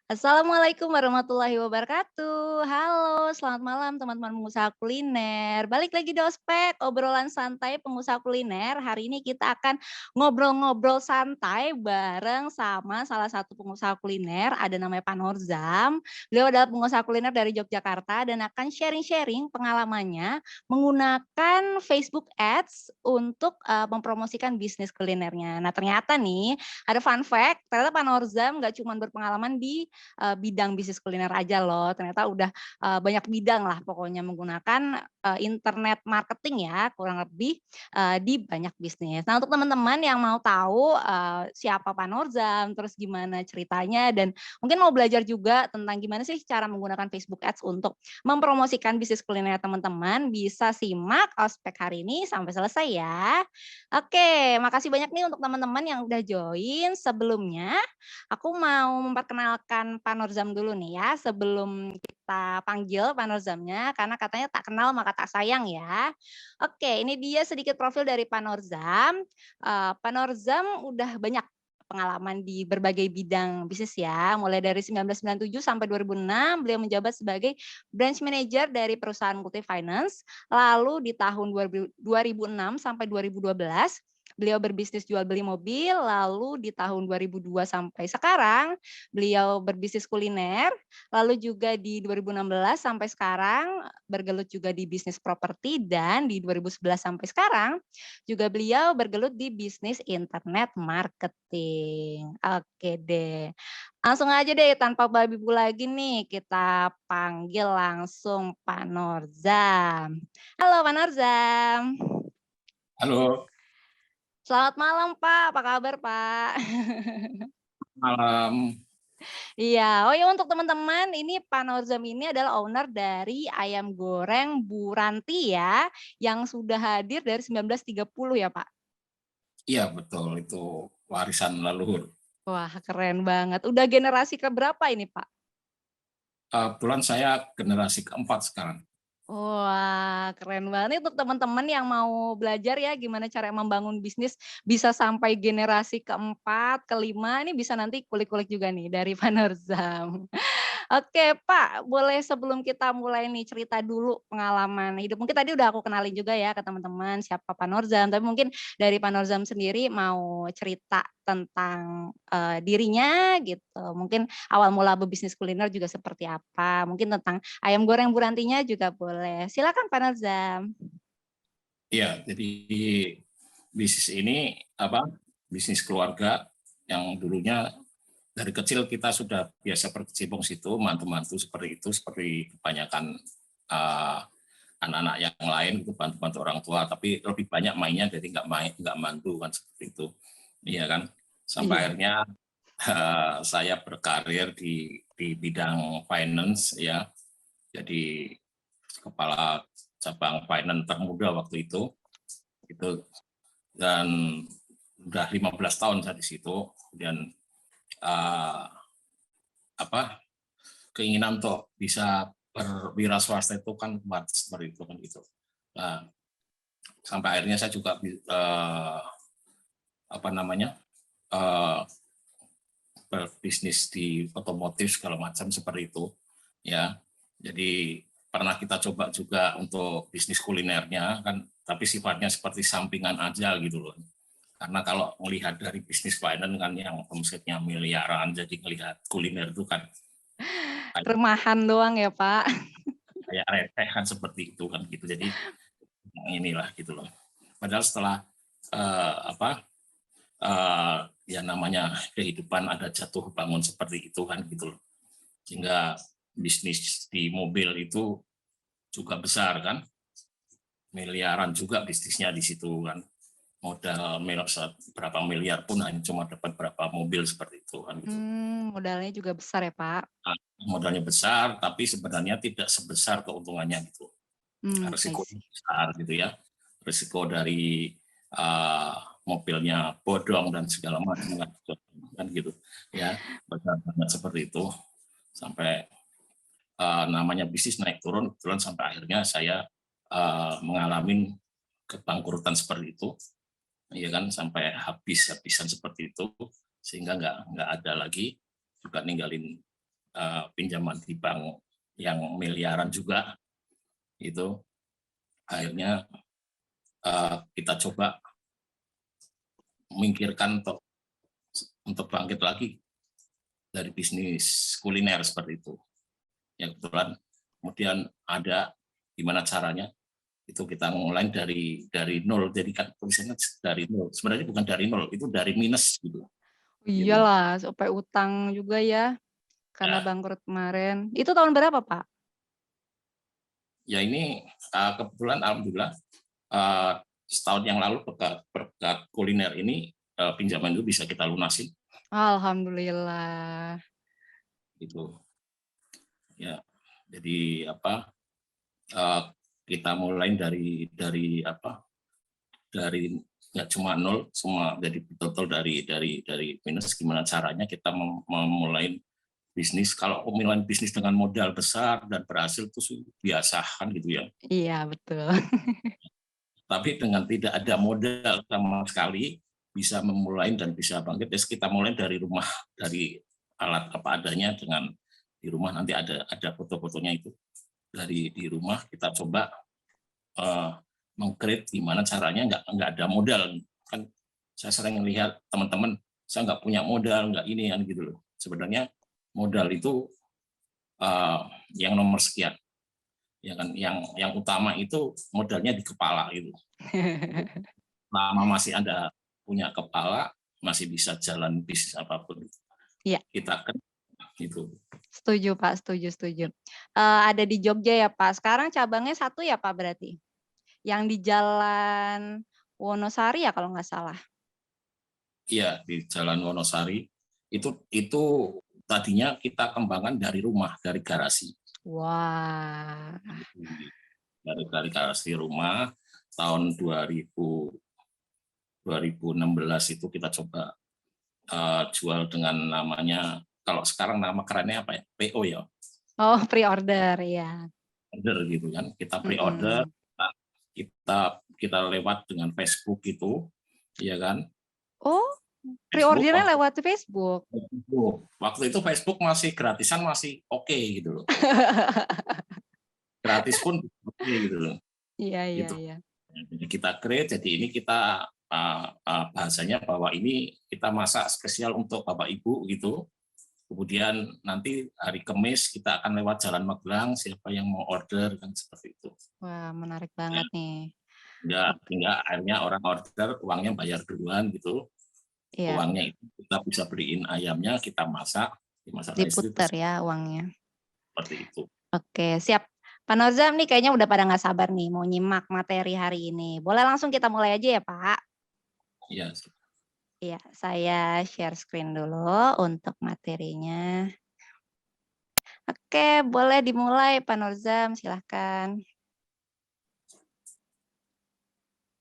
Assalamualaikum warahmatullahi wabarakatuh. Halo, selamat malam teman-teman pengusaha kuliner. Balik lagi di Ospek, obrolan santai pengusaha kuliner. Hari ini kita akan ngobrol-ngobrol santai bareng sama salah satu pengusaha kuliner, ada namanya Pak Norzam. Beliau adalah pengusaha kuliner dari Yogyakarta dan akan sharing-sharing pengalamannya menggunakan Facebook Ads untuk mempromosikan bisnis kulinernya. Nah, ternyata nih ada fun fact, ternyata Pak Norzam nggak cuma berpengalaman di bidang bisnis kuliner aja loh, ternyata udah, banyak bidang lah pokoknya menggunakan, internet marketing ya kurang lebih, di banyak bisnis. Nah untuk teman-teman yang mau tahu, siapa Pak Norzam, terus gimana ceritanya dan mungkin mau belajar juga tentang gimana sih cara menggunakan Facebook Ads untuk mempromosikan bisnis kuliner teman-teman, bisa simak ospek hari ini sampai selesai ya. Oke, makasih banyak nih untuk teman-teman yang udah join. Sebelumnya aku mau memperkenalkan Pak Norzam dulu nih ya, sebelum kita panggil Pak Norzamnya, karena katanya tak kenal maka tak sayang ya. Oke, ini dia sedikit profil dari Pak Norzam. Pak Norzam udah banyak pengalaman di berbagai bidang bisnis ya, mulai dari 1997 sampai 2006 beliau menjabat sebagai branch manager dari perusahaan Multi Finance, lalu di tahun 2006 sampai 2012 beliau berbisnis jual beli mobil, lalu di tahun 2002 sampai sekarang beliau berbisnis kuliner, lalu juga di 2016 sampai sekarang bergelut juga di bisnis properti dan di 2011 sampai sekarang juga beliau bergelut di bisnis internet marketing. Oke deh. Langsung aja deh tanpa babi bu lagi nih kita panggil langsung Pak Norzam. Halo Pak Norzam. Halo, Selamat malam Pak, apa kabar Pak? malam. Iya, oh ya untuk teman-teman ini Pak Norzam ini adalah owner dari ayam goreng Bu Ranti ya, yang sudah hadir dari 1930 ya Pak? Iya betul, itu warisan leluhur. Wah keren banget, udah generasi keberapa ini Pak? Kebetulan saya generasi keempat sekarang. Wah, keren banget nih untuk teman-teman yang mau belajar ya gimana cara membangun bisnis bisa sampai generasi keempat, kelima, ini bisa nanti kulik-kulik juga nih dari Pak Norzam. Oke Pak, boleh sebelum kita mulai nih cerita dulu pengalaman hidup. Mungkin tadi udah aku kenalin juga ya ke teman-teman siapa Pak Norzam, tapi mungkin dari Pak Norzam sendiri mau cerita tentang, dirinya gitu. Mungkin awal mula berbisnis kuliner juga seperti apa, mungkin tentang ayam goreng Bu Rantinya juga boleh. Silakan Pak Norzam. Iya, jadi bisnis ini bisnis keluarga yang dulunya dari kecil kita sudah biasa berkecimpung situ, mantu-mantu seperti itu, seperti kebanyakan uh, anak-anak yang lain itu bantu-bantu orang tua, tapi lebih banyak mainnya jadi nggak mantu kan seperti itu, iya kan. Sampai Iya. akhirnya saya berkarir di bidang finance ya, jadi kepala cabang finance termuda waktu itu dan udah 15 tahun saya di situ. Kemudian uh, apa keinginan untuk bisa berwira swasta itu kan kuat seperti itu kan gitu. Nah, sampai akhirnya saya juga apa namanya uh, berbisnis di otomotif segala macam seperti itu ya. Jadi pernah kita coba juga untuk bisnis kulinernya kan, tapi sifatnya seperti sampingan aja gitu loh. Karena kalau melihat dari bisnis finance kan yang omsetnya miliaran, jadi melihat kuliner itu kan kayak Remahan doang ya Pak? kayak receh kan seperti itu kan gitu. Jadi inilah gitu loh. Padahal setelah apa ya namanya kehidupan ada jatuh bangun seperti itu kan gitu loh. Sehingga bisnis di mobil itu juga besar kan, miliaran juga bisnisnya di situ kan. Modal berapa miliar pun hanya cuma dapat berapa mobil seperti itu kan gitu. Modalnya juga besar ya Pak? Nah, modalnya besar tapi sebenarnya tidak sebesar keuntungannya gitu. I Risiko see. besar gitu ya. Risiko dari uh, mobilnya bodong dan segala macam kan gitu ya. Besar banget seperti itu sampai namanya bisnis naik turun, kebetulan sampai akhirnya saya mengalami kebangkrutan seperti itu, ya kan, sampai habis-habisan seperti itu, sehingga nggak ada lagi, juga ninggalin pinjaman di bank yang miliaran juga, itu akhirnya kita coba memikirkan untuk bangkit lagi dari bisnis kuliner seperti itu. Ya kebetulan kemudian ada gimana caranya, itu kita mulai dari nol. Jadi kan tulisannya dari nol, sebenarnya bukan dari nol, itu dari minus gitu. Iyalah, sampai utang juga ya, karena Ya, bangkrut kemarin. Itu tahun berapa, Pak? ya ini kebetulan alhamdulillah setahun yang lalu berkat kuliner ini pinjaman itu bisa kita lunasi. Alhamdulillah. Gitu. Ya, jadi kita mulai dari dari nggak cuma nol, semua jadi betul dari minus. Gimana caranya kita memulai bisnis? Kalau pemilihan bisnis dengan modal besar dan berhasil itu biasa kan gitu ya. Iya, betul. Tapi dengan tidak ada modal sama sekali bisa memulai dan bisa bangkit. Jadi kita mulai dari rumah, dari alat apa adanya, dengan di rumah nanti ada foto-fotonya itu. Dari di rumah kita coba meng-create gimana caranya, nggak ada modal kan. Saya sering lihat teman-teman, saya nggak punya modal, nggak ini kan gitu loh. Sebenarnya modal itu yang nomor sekian, ya kan. Yang utama itu modalnya di kepala itu. Lama masih Anda punya kepala, masih bisa jalan bisnis apapun. Iya. Kita kan itu. Setuju, Pak, setuju. Ada di Jogja ya, Pak. Sekarang cabangnya 1 ya, Pak, berarti? Yang di Jalan Wonosari ya kalau nggak salah? Iya, di Jalan Wonosari. Itu tadinya kita kembangkan dari rumah, dari garasi. Wah. Dari garasi rumah tahun 2016 itu kita coba jual dengan namanya, kalau sekarang nama kerennya apa ya? PO ya. Oh, pre-order ya. Order gitu kan. Kita pre-order, kita lewat dengan Facebook itu, ya kan. Oh, Facebook pre-ordernya lewat Facebook? waktu itu Facebook masih gratisan, masih oke gitu loh. Gratis pun oke gitu loh. Gitu. Iya. Jadi kita create, jadi ini kita bahasanya bahwa ini kita masak spesial untuk Bapak Ibu gitu. Kemudian nanti hari Kamis kita akan lewat Jalan Magelang, siapa yang mau order kan seperti itu. Wah, menarik banget nih. Hingga akhirnya orang order, uangnya bayar duluan gitu. Iya, Uangnya itu kita bisa beliin ayamnya, kita masak, dimasak istri diputar terus ya uangnya. seperti itu. Oke, siap. Pak Nozam nih kayaknya udah pada nggak sabar nih mau nyimak materi hari ini. Boleh langsung kita mulai aja ya, Pak? Iya. Iya, saya share screen dulu untuk materinya. Oke, boleh dimulai Pak Nozam, silahkan.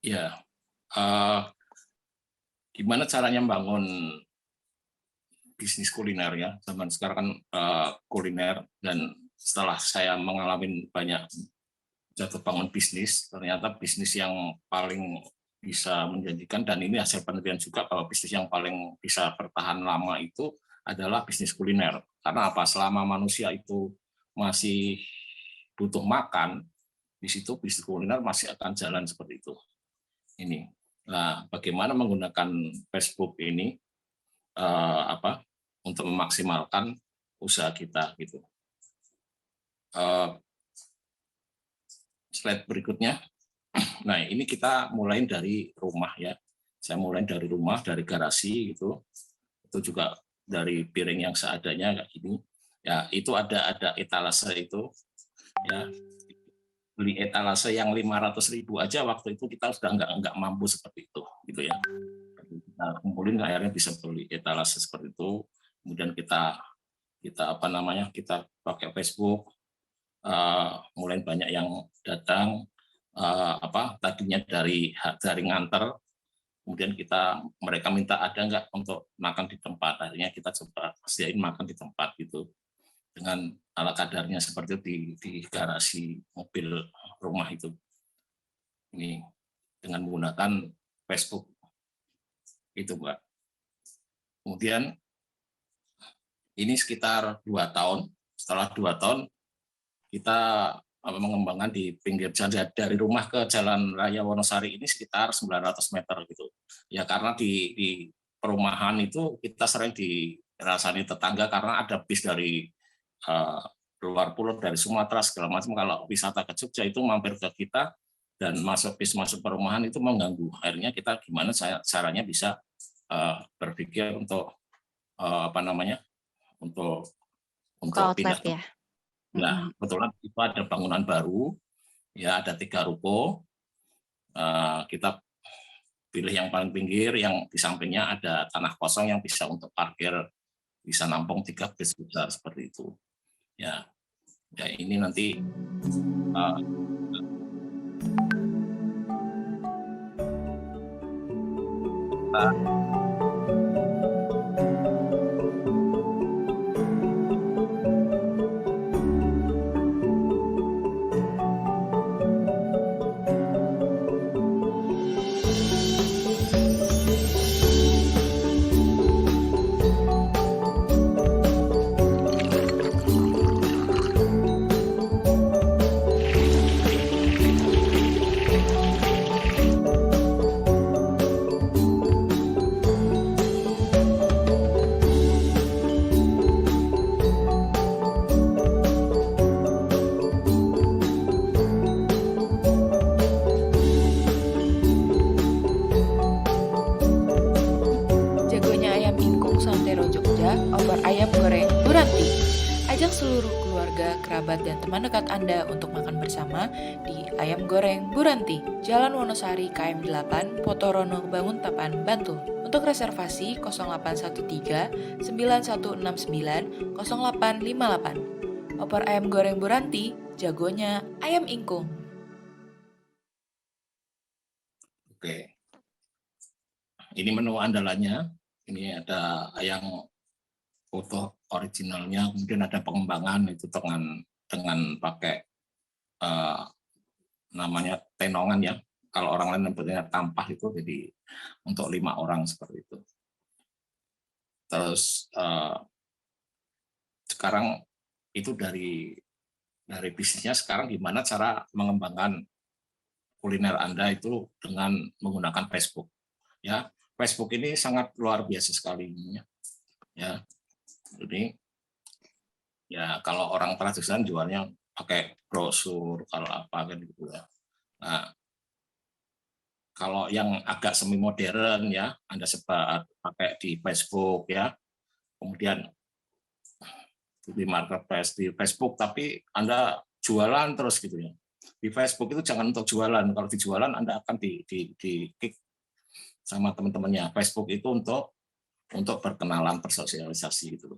Ya, gimana caranya membangun bisnis kuliner ya? Zaman sekarang kan kuliner, dan setelah saya mengalami banyak jatuh bangun bisnis, ternyata bisnis yang paling bisa menjanjikan, dan ini hasil penelitian juga, bahwa bisnis yang paling bisa bertahan lama itu adalah bisnis kuliner. Karena apa? Selama manusia itu masih butuh makan, di situ bisnis kuliner masih akan jalan seperti itu. Ini. Nah, bagaimana menggunakan Facebook ini untuk memaksimalkan usaha kita gitu. Slide berikutnya. Nah, ini kita mulai dari rumah ya. Saya mulai dari rumah, dari garasi gitu. Itu juga dari piring yang seadanya kayak gini. Ya, itu ada etalase itu. Ya, beli etalase yang 500.000 aja waktu itu kita sudah nggak mampu seperti itu gitu ya. Kita kumpulin akhirnya bisa beli etalase seperti itu. Kemudian kita kita pakai Facebook, mulai banyak yang datang, tadinya dari nganter, kemudian mereka minta ada nggak untuk makan di tempat, akhirnya kita coba sediain makan di tempat gitu, dengan ala kadarnya seperti itu di garasi mobil rumah itu, ini dengan menggunakan Facebook itu, Mbak. Kemudian ini sekitar 2 tahun. Setelah 2 tahun kita mengembangkan di pinggir jalan dari rumah ke Jalan Raya Wonosari ini sekitar 900 meter gitu. Ya karena di perumahan itu kita sering dirasani tetangga karena ada bis dari luar pulau dari Sumatera segala macam. Kalau wisata ke Jogja itu mampir ke kita dan bis masuk perumahan itu mengganggu. Akhirnya kita gimana caranya bisa berpikir untuk untuk outlet pindah. ya. Nah, kebetulan itu ada bangunan baru, ya ada 3 ruko. Kita pilih yang paling pinggir, yang di sampingnya ada tanah kosong yang bisa untuk parkir, bisa nampung 3 bis besar seperti itu. Ya, ini nanti Jagonya ayam ingkung Santero Jogja, opor ayam goreng Buranti. Ajak seluruh keluarga, kerabat, dan teman dekat Anda untuk makan bersama di Ayam Goreng Buranti, Jalan Wonosari KM 8, Potorono, Banguntapan, Bantul. Untuk reservasi 0813 9169 0858. Opor ayam goreng Buranti, jagonya ayam ingkung. Oke. Ini menu andalannya. Ini ada yang foto originalnya, kemudian ada pengembangan itu dengan pakai namanya tenongan ya. Kalau orang lain nyebutnya tampah itu, jadi untuk 5 orang seperti itu. Terus sekarang itu dari bisnisnya sekarang gimana cara mengembangkan kuliner Anda itu dengan menggunakan Facebook. Ya, Facebook ini sangat luar biasa sekali ya. Jadi ya kalau orang tradisional jualnya pakai brosur kalau apa kan gitu ya. Nah, kalau yang agak semi modern ya, Anda sebar pakai di Facebook ya. Kemudian di marketplace di Facebook, tapi Anda jualan terus gitu ya. Di Facebook itu jangan untuk jualan. Kalau di jualan Anda akan di kick sama teman-temannya. Facebook itu untuk berkenalan, bersosialisasi gitu.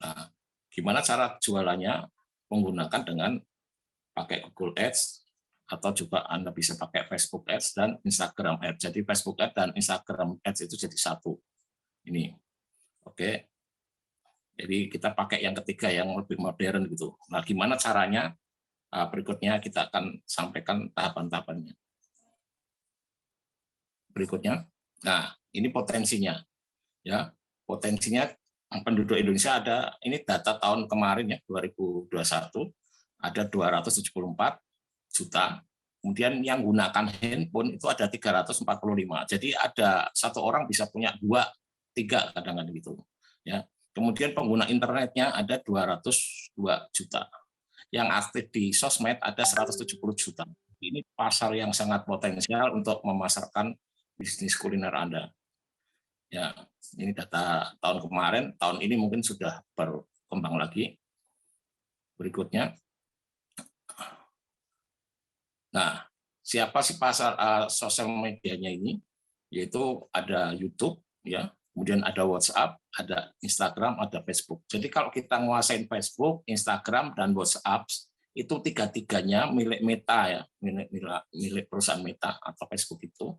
Nah, gimana cara jualannya? Menggunakan dengan pakai Google Ads atau juga Anda bisa pakai Facebook Ads dan Instagram Ads. Jadi Facebook Ads dan Instagram Ads itu jadi satu. Ini. Oke. Jadi kita pakai yang ketiga yang lebih modern gitu. Nah, gimana caranya? Berikutnya kita akan sampaikan tahapan-tahapannya. Berikutnya. Nah, ini potensinya. Ya, potensinya penduduk Indonesia ada, ini data tahun kemarin ya, 2021, ada 274 juta. Kemudian yang gunakan handphone itu ada 345. Jadi ada 1 orang bisa punya 2, 3 kadang-kadang gitu. Ya. Kemudian pengguna internetnya ada 202 juta. Yang aktif di sosmed ada 170 juta. Ini pasar yang sangat potensial untuk memasarkan bisnis kuliner Anda. Ya, ini data tahun kemarin, tahun ini mungkin sudah berkembang lagi. Berikutnya. Nah, siapa sih pasar sosial medianya ini? Yaitu ada YouTube, ya, kemudian ada WhatsApp, ada Instagram, ada Facebook. Jadi kalau kita nguasain Facebook, Instagram, dan WhatsApp, itu 3-tiganya milik Meta ya, milik perusahaan Meta atau Facebook itu.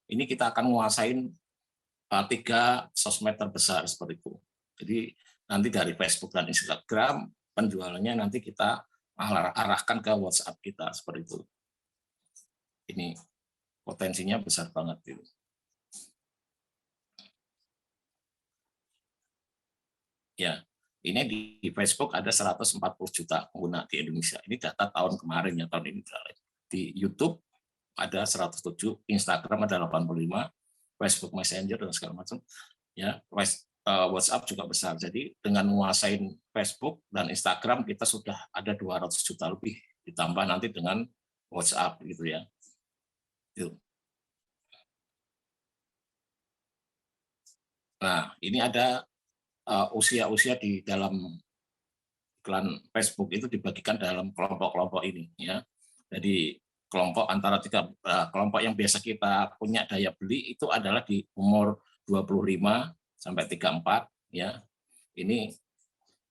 Ini kita akan nguasain 3 sosmed terbesar seperti itu. Jadi nanti dari Facebook dan Instagram penjualannya nanti kita arahkan ke WhatsApp kita seperti itu. Ini potensinya besar banget itu. Ya, ini di Facebook ada 140 juta pengguna di Indonesia. Ini data tahun kemarin ya, tahun ini. Di YouTube ada 107, Instagram ada 85, Facebook Messenger dan segala macam. Ya, WhatsApp juga besar. Jadi dengan menguasain Facebook dan Instagram kita sudah ada 200 juta lebih, ditambah nanti dengan WhatsApp gitu ya. Nah, ini ada usia-usia di dalam iklan Facebook itu dibagikan dalam kelompok-kelompok ini ya. Jadi kelompok antara kelompok yang biasa kita punya daya beli itu adalah di umur 25 sampai 34 ya. Ini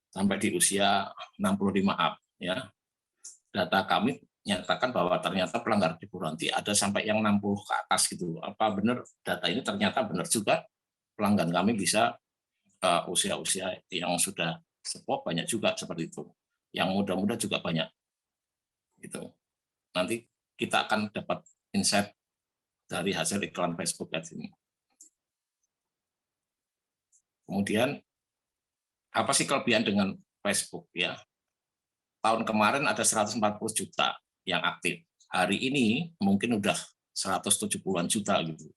sampai di usia 65 up ya. Data kami nyatakan bahwa ternyata pelanggar di Buranti ada sampai yang 60 ke atas gitu. Apa benar data ini ternyata benar juga pelanggan kami bisa usia-usia yang sudah sepuh banyak juga seperti itu. Yang muda-muda juga banyak. Gitu. Nanti kita akan dapat insight dari hasil iklan Facebook Ads ini. Kemudian apa sih kelebihan dengan Facebook ya? Tahun kemarin ada 140 juta yang aktif. Hari ini mungkin udah 170-an juta gitu.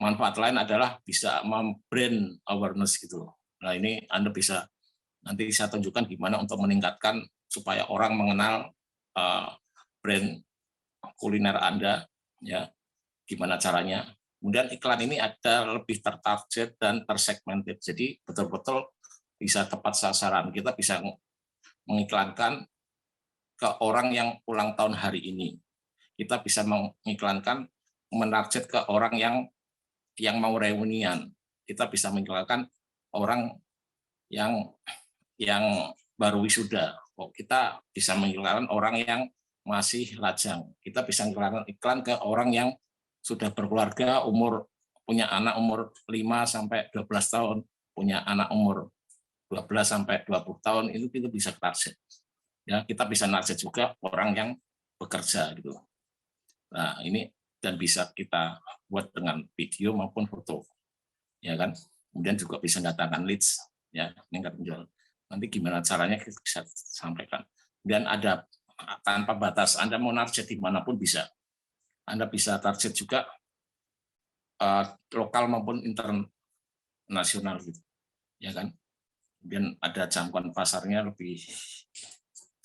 Manfaat lain adalah bisa brand awareness gitu. Nah, ini Anda bisa nanti saya tunjukkan gimana untuk meningkatkan supaya orang mengenal brand kuliner Anda ya. Gimana caranya? Kemudian iklan ini ada lebih tertarget dan tersegmented. Jadi betul-betul bisa tepat sasaran. Kita bisa mengiklankan ke orang yang ulang tahun hari ini. Kita bisa mengiklankan menarget ke orang yang mau reunian. Kita bisa mengiklankan orang yang baru wisuda. Kita bisa mengiklankan orang yang masih lajang. Kita bisa mengiklankan iklan ke orang yang sudah berkeluarga, punya anak umur 5 sampai 12 tahun, punya anak umur 12 sampai 20 tahun, itu bisa target. Ya, kita bisa target juga orang yang bekerja gitu. Nah, ini dan bisa kita buat dengan video maupun foto. Ya kan? Kemudian juga bisa datangkan leads ya, meningkat penjualan. Nanti gimana caranya kita bisa sampaikan. Dan ada tanpa batas, Anda mau target dimanapun bisa. Anda bisa target juga lokal maupun internasional gitu, ya kan. Kemudian ada jangkauan pasarnya lebih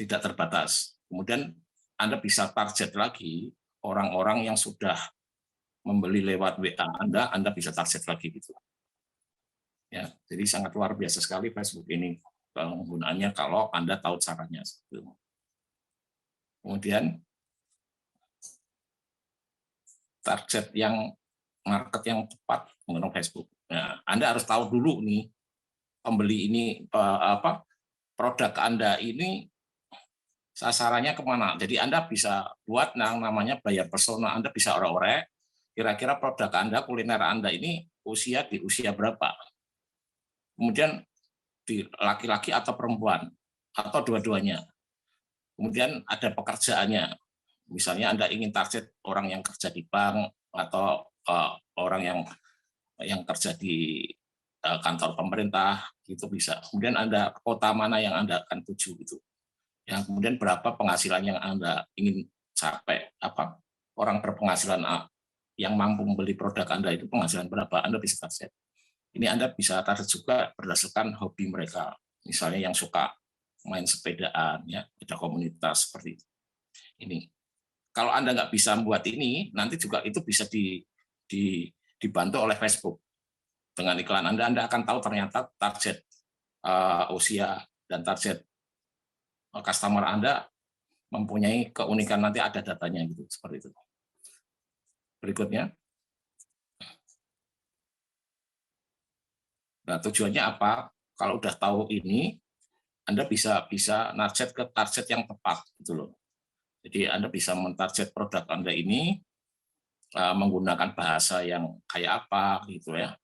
tidak terbatas. Kemudian Anda bisa target lagi orang-orang yang sudah membeli lewat WA Anda bisa target lagi gitu. Ya, jadi sangat luar biasa sekali Facebook ini penggunaannya kalau Anda tahu caranya. Kemudian target market yang tepat menggunakan Facebook. Nah, Anda harus tahu dulu nih pembeli ini produk Anda ini sasarannya kemana. Jadi Anda bisa buat namanya buyer persona. Anda bisa orek-orek kira-kira produk Anda, kuliner Anda ini di usia berapa. Kemudian di laki-laki atau perempuan atau dua-duanya. Kemudian ada pekerjaannya. Misalnya Anda ingin target orang yang kerja di bank atau orang yang kerja di kantor pemerintah, gitu bisa. Kemudian Anda kota mana yang Anda akan tuju gitu. Ya, kemudian berapa penghasilan yang Anda ingin capai, orang berpenghasilan yang mampu membeli produk Anda itu penghasilan berapa, Anda bisa target. Ini Anda bisa target juga berdasarkan hobi mereka. Misalnya yang suka main sepedaan, ya, ada komunitas seperti itu. Ini. Kalau Anda nggak bisa membuat ini, nanti juga itu bisa dibantu oleh Facebook. Dengan iklan Anda akan tahu ternyata target usia dan target customer Anda mempunyai keunikan, nanti ada datanya gitu, seperti itu. Berikutnya. Nah, tujuannya apa? Kalau udah tahu ini, Anda bisa target ke target yang tepat gitu loh. Jadi Anda bisa mentarget produk Anda ini menggunakan bahasa yang kayak apa gitu ya.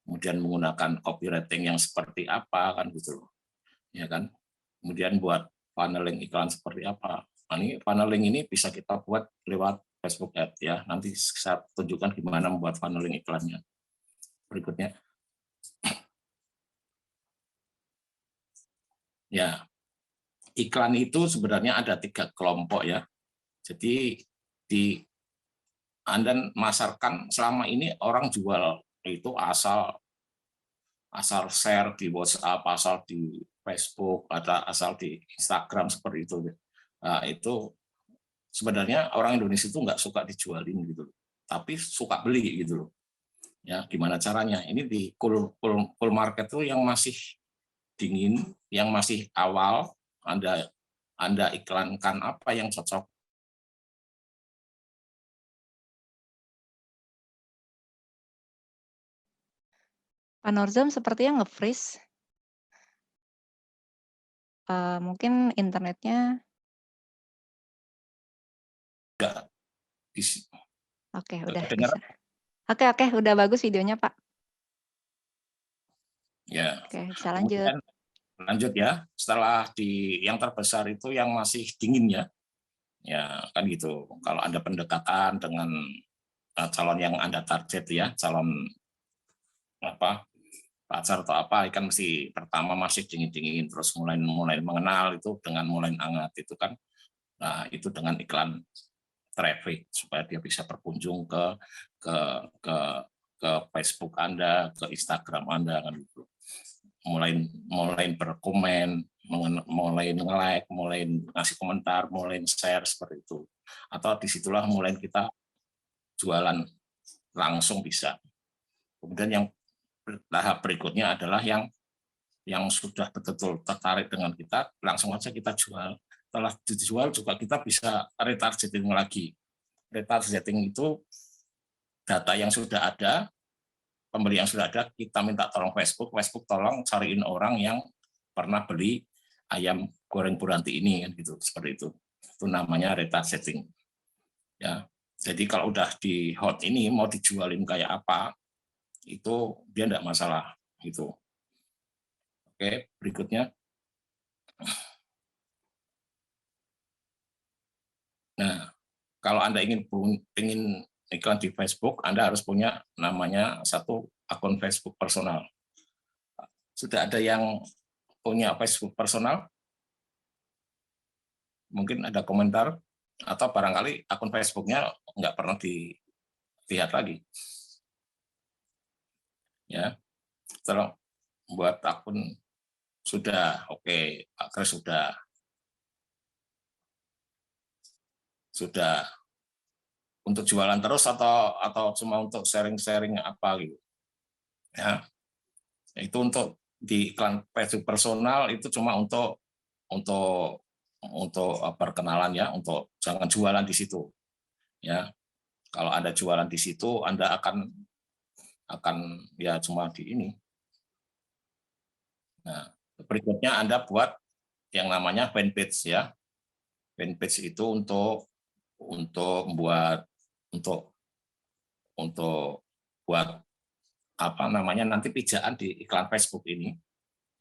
Kemudian menggunakan copywriting yang seperti apa kan gitu loh. Ya kan? Kemudian buat funneling iklan seperti apa. Nah, ini funneling ini bisa kita buat lewat Facebook Ads ya. Nanti saya tunjukkan gimana membuat funneling iklannya. Berikutnya. Ya, iklan itu sebenarnya ada 3 kelompok ya. Jadi Anda masarkan selama ini orang jual itu asal share di WhatsApp, asal di Facebook, asal di Instagram seperti itu. Nah, itu sebenarnya orang Indonesia itu nggak suka dijualin gitu, tapi suka beli gitu loh. Ya, gimana caranya? Ini di cool market tuh yang masih dingin, yang masih awal, Anda iklankan apa yang cocok. Pak Norzam sepertinya nge-freeze. Mungkin internetnya. Enggak, Oke, udah dengar? bisa. Oke, udah bagus videonya, Pak. Ya. Oke, bisa lanjut. Kemudian lanjut ya. Setelah yang terbesar itu yang masih dingin ya. Ya, kan gitu. Kalau Anda pendekatan dengan calon yang Anda target ya, calon pacar atau apa, kan mesti pertama masih dingin-dingin, terus mulai mengenal itu dengan mulai hangat itu kan. Nah, itu dengan iklan traffic supaya dia bisa berkunjung ke Facebook Anda, ke Instagram Anda kan gitu. Mulai berkomen, mulai nge-like, mulai ngasih komentar, mulai share seperti itu. Atau disitulah mulai kita jualan langsung bisa. Kemudian yang tahap berikutnya adalah yang sudah betul-betul tertarik dengan kita, langsung aja kita jual. Setelah dijual juga kita bisa retargeting lagi. Retargeting itu data yang sudah ada, pembeli yang sudah ada, kita minta tolong Facebook tolong cariin orang yang pernah beli ayam goreng Bu Ranti ini kan gitu, seperti itu. Itu namanya retargeting. Ya. Jadi kalau udah di hot ini mau dijualin kayak apa, itu dia enggak masalah gitu. Oke, berikutnya. Nah, kalau Anda ingin iklan di Facebook, Anda harus punya namanya satu akun Facebook personal. Sudah ada yang punya Facebook personal? Mungkin ada komentar, atau barangkali akun Facebooknya nggak pernah dilihat lagi. Ya, setelah buat akun sudah, oke, Pak Kris sudah untuk jualan terus atau cuma untuk sharing-sharing apa gitu. Ya, itu untuk di iklan Facebook personal itu cuma untuk perkenalan ya, untuk jangan jualan di situ. Ya, kalau Anda jualan di situ, Anda akan ya cuma di ini. Nah, berikutnya Anda buat yang namanya fanpage ya. Fanpage itu untuk buat apa namanya nanti pijaan di iklan Facebook ini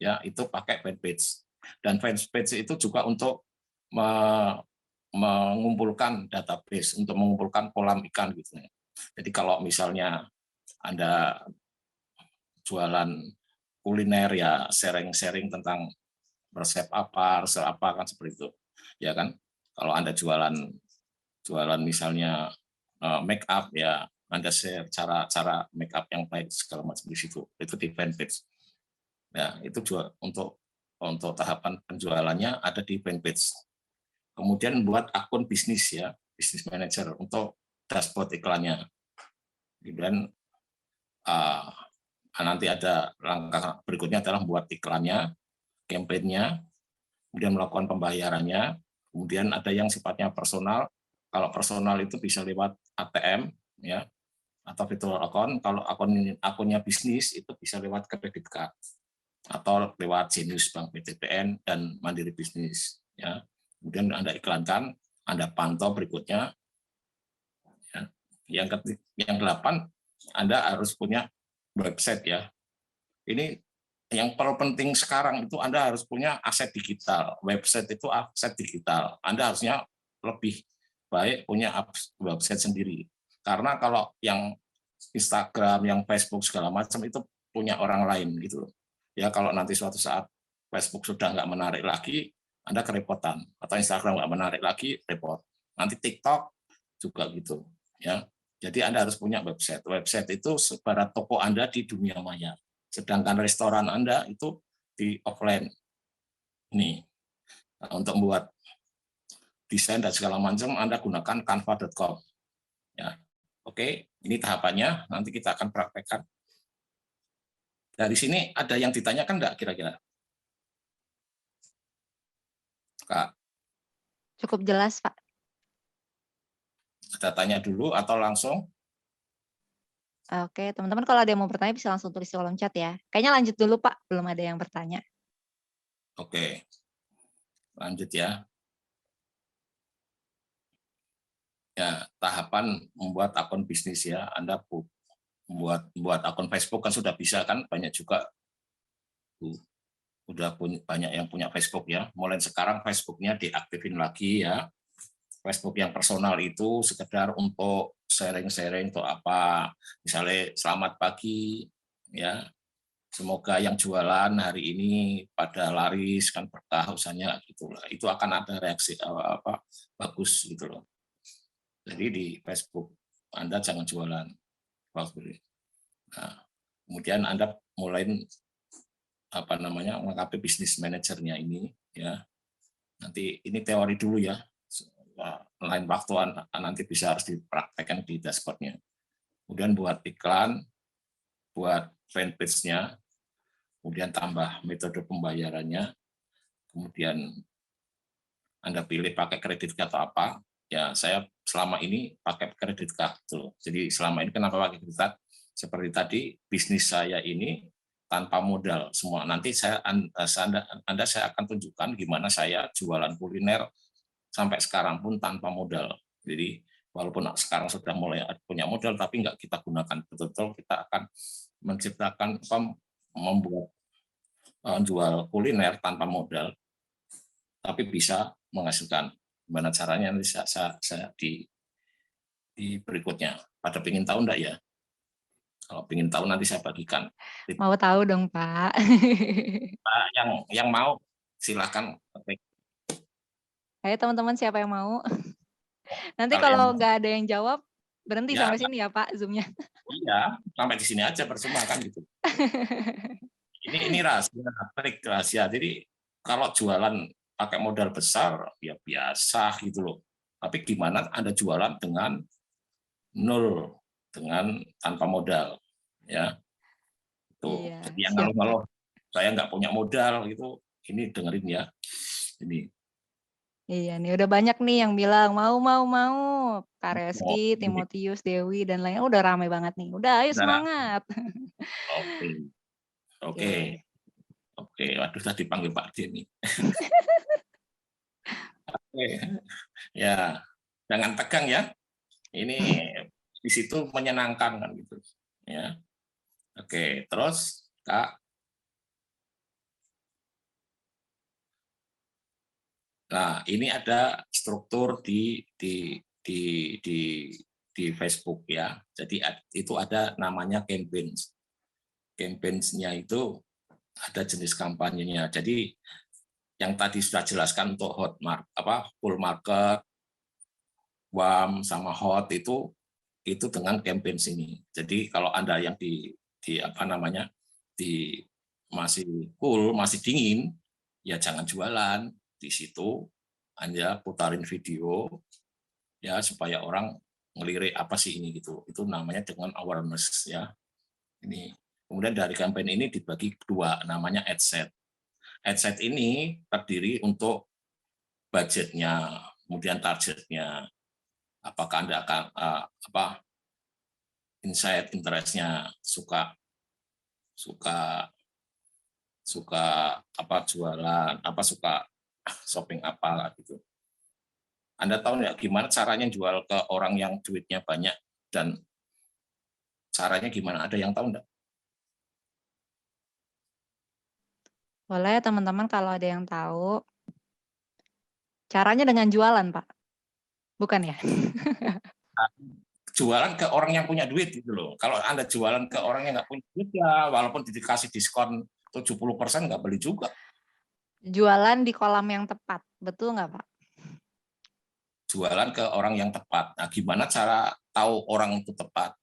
ya, itu pakai fanpage. Dan fanpage itu juga untuk mengumpulkan database, untuk mengumpulkan kolam ikan gitu. Jadi kalau misalnya Anda jualan kuliner ya, sharing-sharing tentang resep apa kan seperti itu. Ya kan? Kalau Anda jualan misalnya make up ya, Anda share cara make up yang baik segala macam di situ. Itu di fanpage. Ya, itu juga untuk tahapan penjualannya ada di fanpage. Kemudian buat akun bisnis ya, bisnis manager untuk dashboard iklannya. Kemudian nanti ada langkah berikutnya adalah buat iklannya, campaign-nya, kemudian melakukan pembayarannya, kemudian ada yang sifatnya personal. Kalau personal itu bisa lewat ATM ya, atau virtual account. Kalau akunnya bisnis itu bisa lewat kredit card atau lewat Genius Bank BTPN dan Mandiri Bisnis ya. Kemudian Anda iklankan, Anda pantau berikutnya. Ya. Yang 8, Anda harus punya website ya. Ini yang paling penting sekarang itu Anda harus punya aset digital. Website itu aset digital. Anda harusnya lebih baik punya website sendiri. Karena kalau yang Instagram, yang Facebook segala macam itu punya orang lain gitu. Ya, kalau nanti suatu saat Facebook sudah nggak menarik lagi, Anda kerepotan. Atau Instagram nggak menarik lagi, repot. Nanti TikTok juga gitu. Ya. Jadi Anda harus punya website. Website itu sebarat toko Anda di dunia maya. Sedangkan restoran Anda itu di offline. Nih, nah, untuk membuat desain dan segala macam, Anda gunakan canva.com. Ya. Oke, ini tahapannya. Nanti kita akan praktekkan. Dari sini ada yang ditanyakan enggak kira-kira? Kak, Cukup jelas, Pak. kita tanya dulu atau langsung? Oke, teman-teman kalau ada yang mau bertanya bisa langsung tulis di kolom chat ya. Kayaknya lanjut dulu, Pak. Belum ada yang bertanya. Oke, lanjut ya. Ya, tahapan membuat akun bisnis ya. Anda membuat akun Facebook kan sudah bisa kan, banyak juga udah banyak yang punya Facebook ya. Mulai sekarang Facebooknya diaktifin lagi ya. Facebook yang personal itu sekedar untuk sharing-sharing atau apa. Misalnya selamat pagi ya. Semoga yang jualan hari ini pada laris kan berkah usahanya gitulah. Itu akan ada reaksi apa bagus gitu loh. Jadi di Facebook Anda jangan jualan. Nah, kemudian Anda mulai melengkapi bisnis manajernya ini ya. Nanti ini teori dulu ya. Lain waktu nanti bisa harus dipraktekkan di dashboardnya. Kemudian buat iklan, buat fanpage-nya, kemudian tambah metode pembayarannya, kemudian Anda pilih pakai kredit atau apa. Ya, saya selama ini pakai kredit card. Jadi selama ini kenapa pakai kredit card? Seperti tadi, bisnis saya ini tanpa modal semua. Nanti Anda saya akan tunjukkan gimana saya jualan kuliner sampai sekarang pun tanpa modal. Jadi walaupun sekarang sudah mulai punya modal, tapi nggak kita gunakan betul-betul, kita akan menciptakan, membuat jual kuliner tanpa modal, tapi bisa menghasilkan. Gimana caranya nanti saya di berikutnya. Pada ingin tahu enggak ya? Kalau ingin tahu nanti saya bagikan. Mau tahu dong, Pak. Yang mau silahkan. Ayo teman-teman siapa yang mau? Nanti Kalian kalau nggak ada yang jawab, berhenti ya, sampai sini ya Pak Zoom-nya. Iya, sampai di sini aja percuma kan gitu. Ini rahasia, trik rahasia. Jadi kalau jualan pakai modal besar ya biasa gitu loh. Tapi gimana Anda jualan dengan nol, dengan tanpa modal ya. Itu Iya, jadi yang kalau saya nggak punya modal gitu, ini dengerin ya. Ini. Iya nih udah banyak nih yang bilang mau. Kak Reski, Timotius, Dewi dan lainnya udah ramai banget nih. Udah ayo semangat. Oke. Waduh tadi dipanggil Pak Denny. Oke. Ya, jangan tegang ya. Ini di situ menyenangkan kan gitu. Ya. Oke, terus Kak. Nah, ini ada struktur di Facebook ya. Jadi itu ada namanya campaigns. Campaigns-nya itu ada jenis kampanyenya. Jadi yang tadi sudah jelaskan untuk full market, warm sama hot itu dengan campaigns ini. Jadi kalau Anda yang di masih cool, masih dingin, ya jangan jualan. Di situ Anda putarin video ya supaya orang ngelirik apa sih ini gitu. Itu namanya dengan awareness ya. Ini kemudian dari campaign ini dibagi dua, namanya ad set. Ad set ini terdiri untuk budgetnya, kemudian targetnya. Apakah Anda akan insight interestnya suka jualan, suka shopping apa gitu. Anda tahu nggak gimana caranya jual ke orang yang duitnya banyak dan caranya gimana? Ada yang tahu nggak? Boleh teman-teman kalau ada yang tahu. Caranya dengan jualan, Pak. Bukan ya? Jualan ke orang yang punya duit gitu loh. Kalau Anda jualan ke orang yang nggak punya duit ya walaupun dikasih diskon 70% nggak beli juga. Jualan di kolam yang tepat, betul nggak Pak? Jualan ke orang yang tepat. Nah, gimana cara tahu orang itu tepat?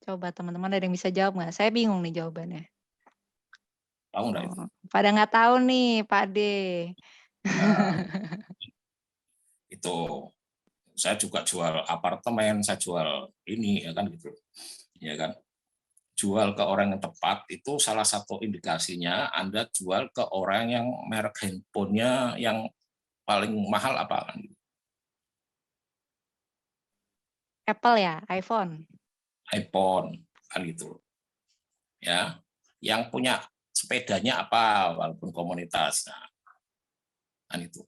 Coba teman-teman ada yang bisa jawab nggak? Saya bingung nih jawabannya. Tahu nggak itu? Pada nggak tahu nih Pak D. Nah, itu saya juga jual apartemen, saya jual ini ya kan gitu. Ya kan? Jual ke orang yang tepat itu salah satu indikasinya Anda jual ke orang yang merek handphonenya yang paling mahal apa kan? Apple ya, iPhone. iPhone kan gitu. Ya, yang punya sepedanya apa walaupun komunitas. Nah, kan itu.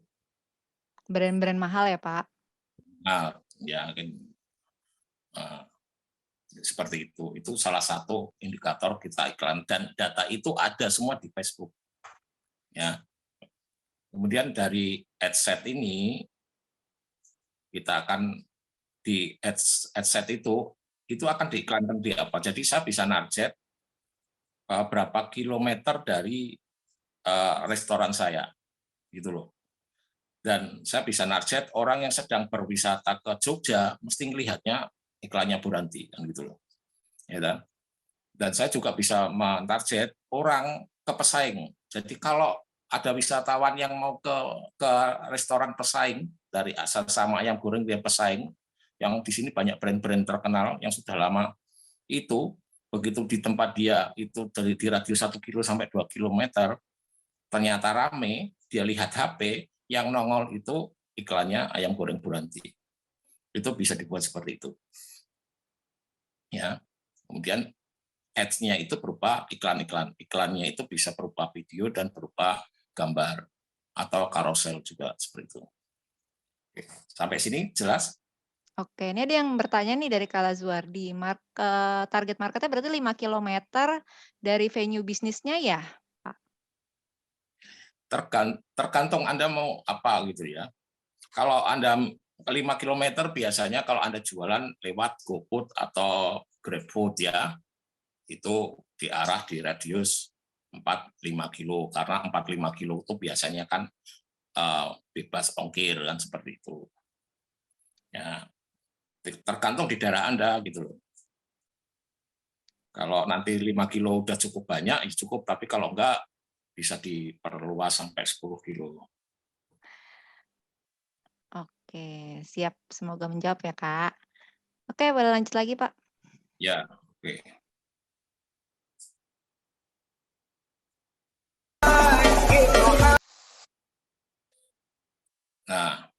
Brand-brand mahal ya Pak? Nah, ya kan seperti itu. Itu salah satu indikator kita iklan dan data itu ada semua di Facebook. Ya. Kemudian dari adset ini kita akan di adset itu akan diiklankan di apa. Jadi saya bisa narget berapa kilometer dari restoran saya gitu loh. Dan saya bisa narget orang yang sedang berwisata ke Jogja mesti melihatnya iklannya Bu Ranti kan gitu loh. Ya kan? Dan saya juga bisa mentarget orang ke pesaing. Jadi kalau ada wisatawan yang mau ke restoran pesaing dari asal sama ayam goreng dia pesaing, yang di sini banyak brand-brand terkenal yang sudah lama, itu begitu di tempat dia itu dari di radius 1 kilo sampai 2 kilometer, ternyata rame, dia lihat HP, yang nongol itu iklannya ayam goreng Bu Ranti. Itu bisa dibuat seperti itu. Ya. Kemudian ads-nya itu berupa iklan-iklan. Iklannya itu bisa berupa video dan berupa gambar atau carousel juga seperti itu. Oke. Sampai sini jelas? Oke, ini ada yang bertanya nih dari Kala Zuardi. Target marketnya berarti 5 kilometer dari venue bisnisnya ya, Pak? Tergantung Anda mau apa gitu ya. Kalau Anda 5 kilometer biasanya kalau Anda jualan lewat GoFood atau GrabFood ya, itu diarah di radius 4-5 kilo. Karena 4-5 kilo itu biasanya kan bebas ongkir kan seperti itu. Ya, tergantung di daerah Anda gitu loh. Kalau nanti 5 kilo udah cukup banyak, ya cukup. Tapi kalau enggak, bisa diperluas sampai 10 kilo. Oke, siap. Semoga menjawab ya, Kak. Oke, boleh lanjut lagi, Pak. Ya, oke. Nah,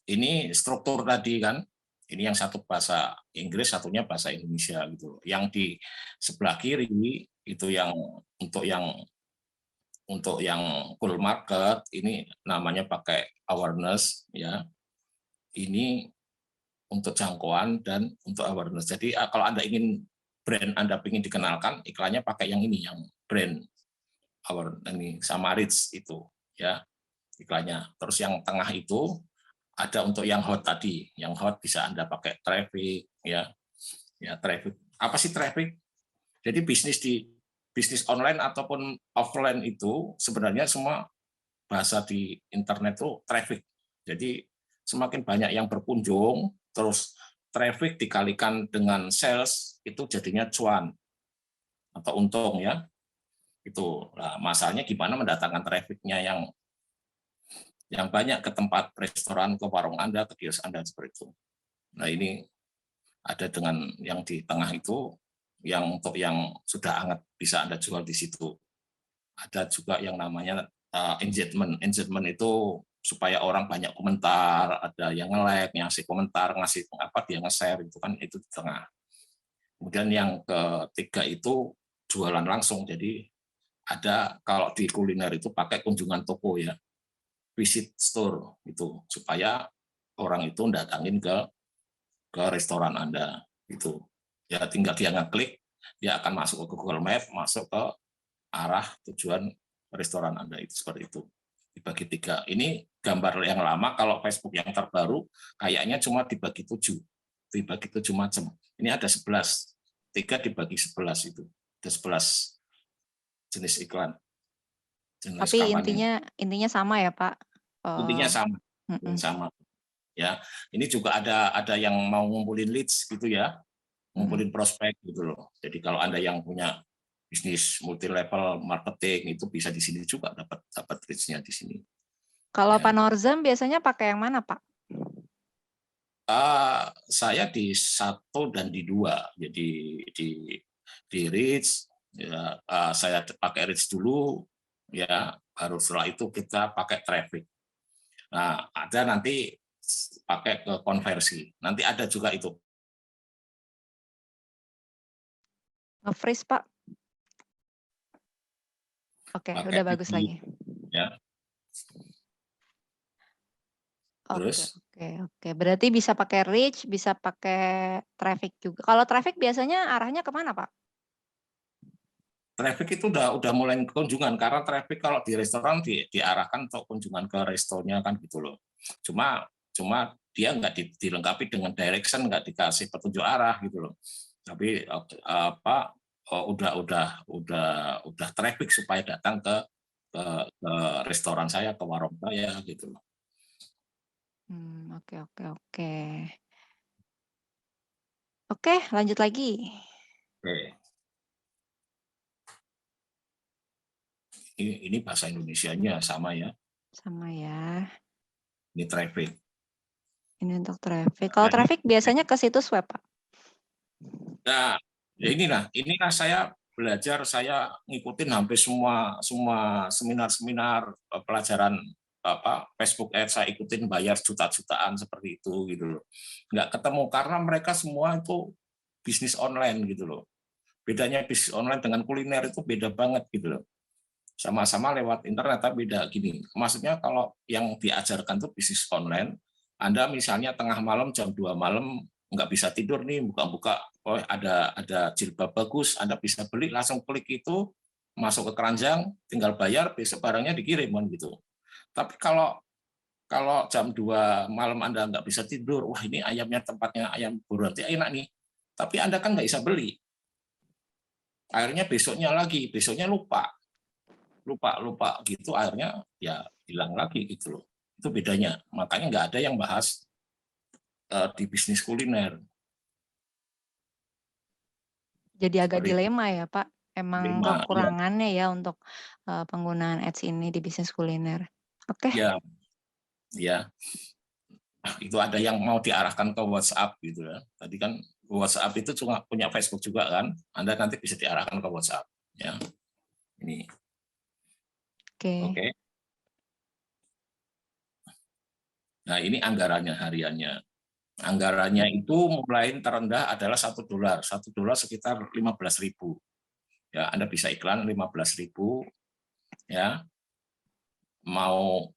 ini struktur tadi kan. Ini yang satu bahasa Inggris, satunya bahasa Indonesia gitu. Yang di sebelah kiri itu yang untuk yang full market ini namanya pakai awareness ya. Ini untuk jangkauan dan untuk awareness. Jadi kalau Anda ingin brand Anda ingin dikenalkan, iklannya pakai yang ini, yang brand awareness ini sama reach itu ya iklannya. Terus yang tengah itu ada untuk yang hot tadi. Yang hot bisa Anda pakai traffic ya. Ya, traffic. Apa sih traffic? Jadi bisnis online ataupun offline itu sebenarnya semua bahasa di internet itu traffic. Jadi semakin banyak yang berkunjung, terus traffic dikalikan dengan sales itu jadinya cuan atau untung ya. Itu. Nah, masalahnya gimana mendatangkan trafficnya yang banyak ke tempat restoran, ke warung Anda, ke kios Anda seperti itu. Nah, ini ada dengan yang di tengah itu, yang untuk yang sudah hangat bisa Anda jual di situ. Ada juga yang namanya engagement. Engagement itu supaya orang banyak komentar, ada yang nge-like, ngasih komentar, ngasih apa dia nge-share itu kan itu di tengah. Kemudian yang ketiga itu jualan langsung. Jadi ada kalau di kuliner itu pakai kunjungan toko ya, visit store itu supaya orang itu datangin ke restoran Anda itu. Ya tinggal dia ngeklik, dia akan masuk ke Google Map, masuk ke arah tujuan restoran Anda itu seperti itu. Dibagi 3. Ini gambar yang lama, kalau Facebook yang terbaru kayaknya cuma dibagi 7. Dibagi 7 macam. Ini ada 11. 3 dibagi 11 itu. Ada 11 jenis iklan. Jurnalis Tapi kampanye. intinya sama ya Pak? Intinya Mm-mm. sama. Ya, ini juga ada yang mau ngumpulin leads gitu ya, ngumpulin prospek gitu loh. Jadi kalau Anda yang punya bisnis multi level marketing itu bisa di sini juga dapat leads-nya di sini. Kalau Ya. Pak Norzam biasanya pakai yang mana Pak? Saya di 1 dan di 2. Jadi di reach ya, saya pakai reach dulu ya, baru setelah itu kita pakai traffic. Nah, ada nanti pakai ke konversi. Nanti ada juga itu. Nge-freeze Pak? Oke, Pakai udah bagus video, lagi. ya. Terus Oke. Berarti bisa pakai reach, bisa pakai traffic juga. Kalau traffic biasanya arahnya kemana Pak? traffic itu udah mulai kunjungan, karena traffic kalau di restoran diarahkan untuk kunjungan ke restonya kan gitu loh. Cuma dia nggak dilengkapi dengan direction, nggak dikasih petunjuk arah gitu loh. Tapi udah traffic supaya datang ke restoran saya, ke warung saya gitu loh. Oke. Oke, lanjut lagi. Oke. Ini bahasa Indonesianya sama ya. Sama ya. Ini traffic. Ini untuk traffic. Kalau traffic biasanya ke situs web, Pak? Nah, inilah saya belajar, saya ngikutin hampir semua seminar-seminar pelajaran Facebook Ads, saya ikutin, bayar juta-jutaan seperti itu gitu loh. Nggak ketemu karena mereka semua itu bisnis online gitu loh. Bedanya bisnis online dengan kuliner itu beda banget gitu loh. Sama-sama lewat internet tapi beda gini. Maksudnya kalau yang diajarkan tuh bisnis online, Anda misalnya tengah malam jam 2 malam nggak bisa tidur nih, buka-buka, oh ada jilbab bagus, Anda bisa beli, langsung klik itu, masuk ke keranjang, tinggal bayar, besok barangnya dikirim kan gitu. Tapi kalau jam 2 malam Anda nggak bisa tidur, wah ini ayamnya tempatnya ayam Buranti enak nih, tapi Anda kan nggak bisa beli. Akhirnya besoknya lupa gitu, akhirnya ya hilang lagi gitu loh. Itu bedanya. Makanya nggak ada yang bahas di bisnis kuliner. Jadi agak dilema ya Pak. Emang kekurangannya ya untuk penggunaan ads ini di bisnis kuliner. Oke. Ya. Itu ada yang mau diarahkan ke WhatsApp gitu ya. Tadi kan WhatsApp itu cuma punya Facebook juga kan. Anda nanti bisa diarahkan ke WhatsApp. Ya. Ini. Oke. Nah, ini anggarannya hariannya. Anggarannya itu mulai terendah adalah $1. $1 sekitar 15.000. Ya, Anda bisa iklan 15.000. Ya. Mau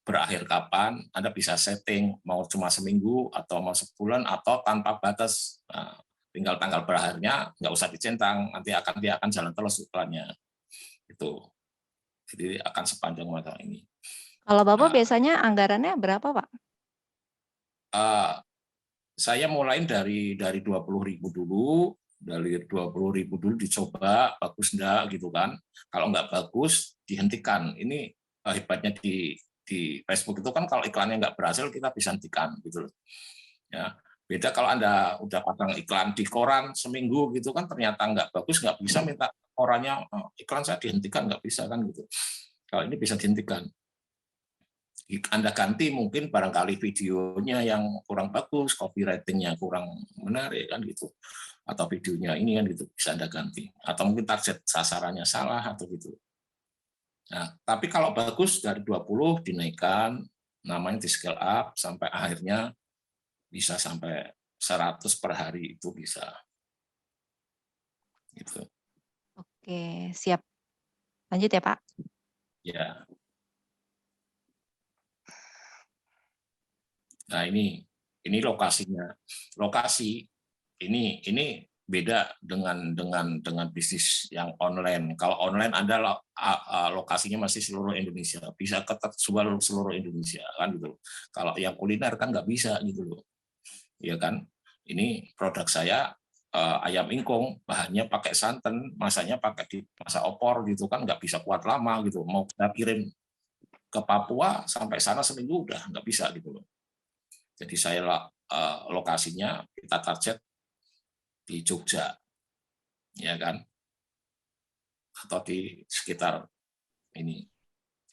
berakhir kapan, Anda bisa setting mau cuma seminggu atau mau sebulan atau tanpa batas. Nah, tinggal tanggal berakhirnya nggak usah dicentang, nanti dia akan jalan terus iklannya. Itu. Jadi akan sepanjang masa ini. Kalau Bapak biasanya anggarannya berapa, Pak? Saya mulai dari 20.000 dulu, dicoba, bagus enggak gitu kan. Kalau enggak bagus, dihentikan. Ini hebatnya di Facebook itu kan, kalau iklannya enggak berhasil, kita bisa hentikan gitu loh. Ya, beda kalau Anda udah pasang iklan di koran seminggu gitu kan, ternyata enggak bagus, enggak bisa minta korannya, iklan saya dihentikan, enggak bisa kan gitu. Kalau ini bisa dihentikan. Anda ganti mungkin barangkali videonya yang kurang bagus, copywriting-nya kurang menarik kan gitu, atau videonya ini kan gitu, bisa Anda ganti, atau mungkin target sasarannya salah atau gitu. Nah, tapi kalau bagus dari 20 dinaikkan, namanya di scale up sampai akhirnya bisa sampai 100 per hari itu bisa. Gitu. Oke, siap. Lanjut ya, Pak. Ya. Nah, ini lokasinya. Lokasi ini beda dengan bisnis yang online. Kalau online adalah lokasinya masih seluruh Indonesia, bisa ketat seluruh Indonesia kan gitu. Kalau yang kuliner kan nggak bisa gitu loh. Ya kan? Ini produk saya ayam ingkung, bahannya pakai santan, masanya pakai di masa opor gitu kan, nggak bisa kuat lama gitu. Mau kita kirim ke Papua sampai sana seminggu udah nggak bisa gitu loh. Jadi saya lokasinya kita target di Jogja, ya kan, atau di sekitar ini.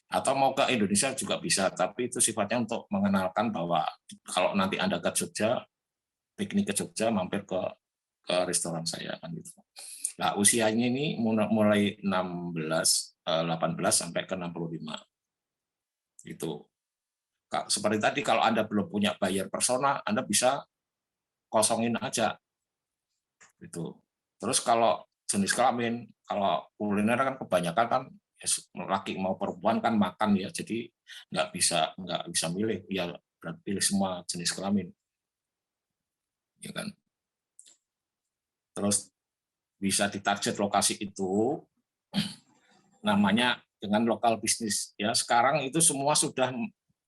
Atau mau ke Indonesia juga bisa, tapi itu sifatnya untuk mengenalkan bahwa kalau nanti Anda ke Jogja, piknik ke Jogja, mampir ke restoran saya kan gitu. Nah, usianya ini mulai 18 sampai ke 65. Itu. Seperti tadi kalau Anda belum punya buyer persona, Anda bisa kosongin aja. Gitu. Terus kalau jenis kelamin, kalau kuliner kan kebanyakan kan laki mau perempuan kan makan ya, jadi nggak bisa milih, ya berarti pilih semua jenis kelamin, ya kan. Terus bisa ditarget lokasi itu, namanya dengan lokal bisnis. Ya sekarang itu semua sudah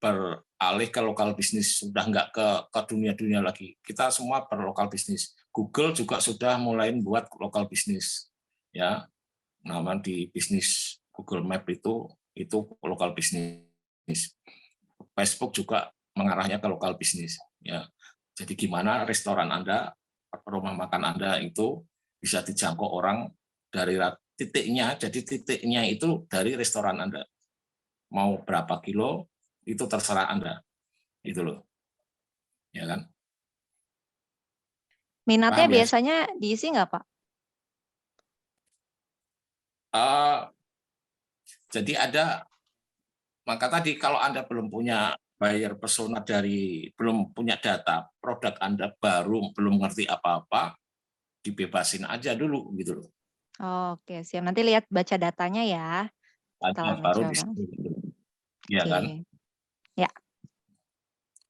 beralih ke lokal bisnis, sudah nggak ke dunia lagi. Kita semua berlokal bisnis. Google juga sudah mulai buat lokal bisnis, ya. Nama di bisnis Google Map itu lokal bisnis. Facebook juga mengarahnya ke lokal bisnis, ya. Jadi gimana restoran Anda, rumah makan Anda itu bisa dijangkau orang dari titiknya, jadi titiknya itu dari restoran Anda. Mau berapa kilo itu terserah Anda. Itu loh. Ya kan? Minatnya Paham ya? biasanya diisi nggak, Pak? Jadi maka tadi kalau Anda belum punya buyer persona belum punya data, produk Anda belum ngerti apa-apa, dibebasin aja dulu gitu loh. Oke, siap. Nanti lihat baca datanya ya. Setelah Baru mencoba. Iya kan? Oke. Ya.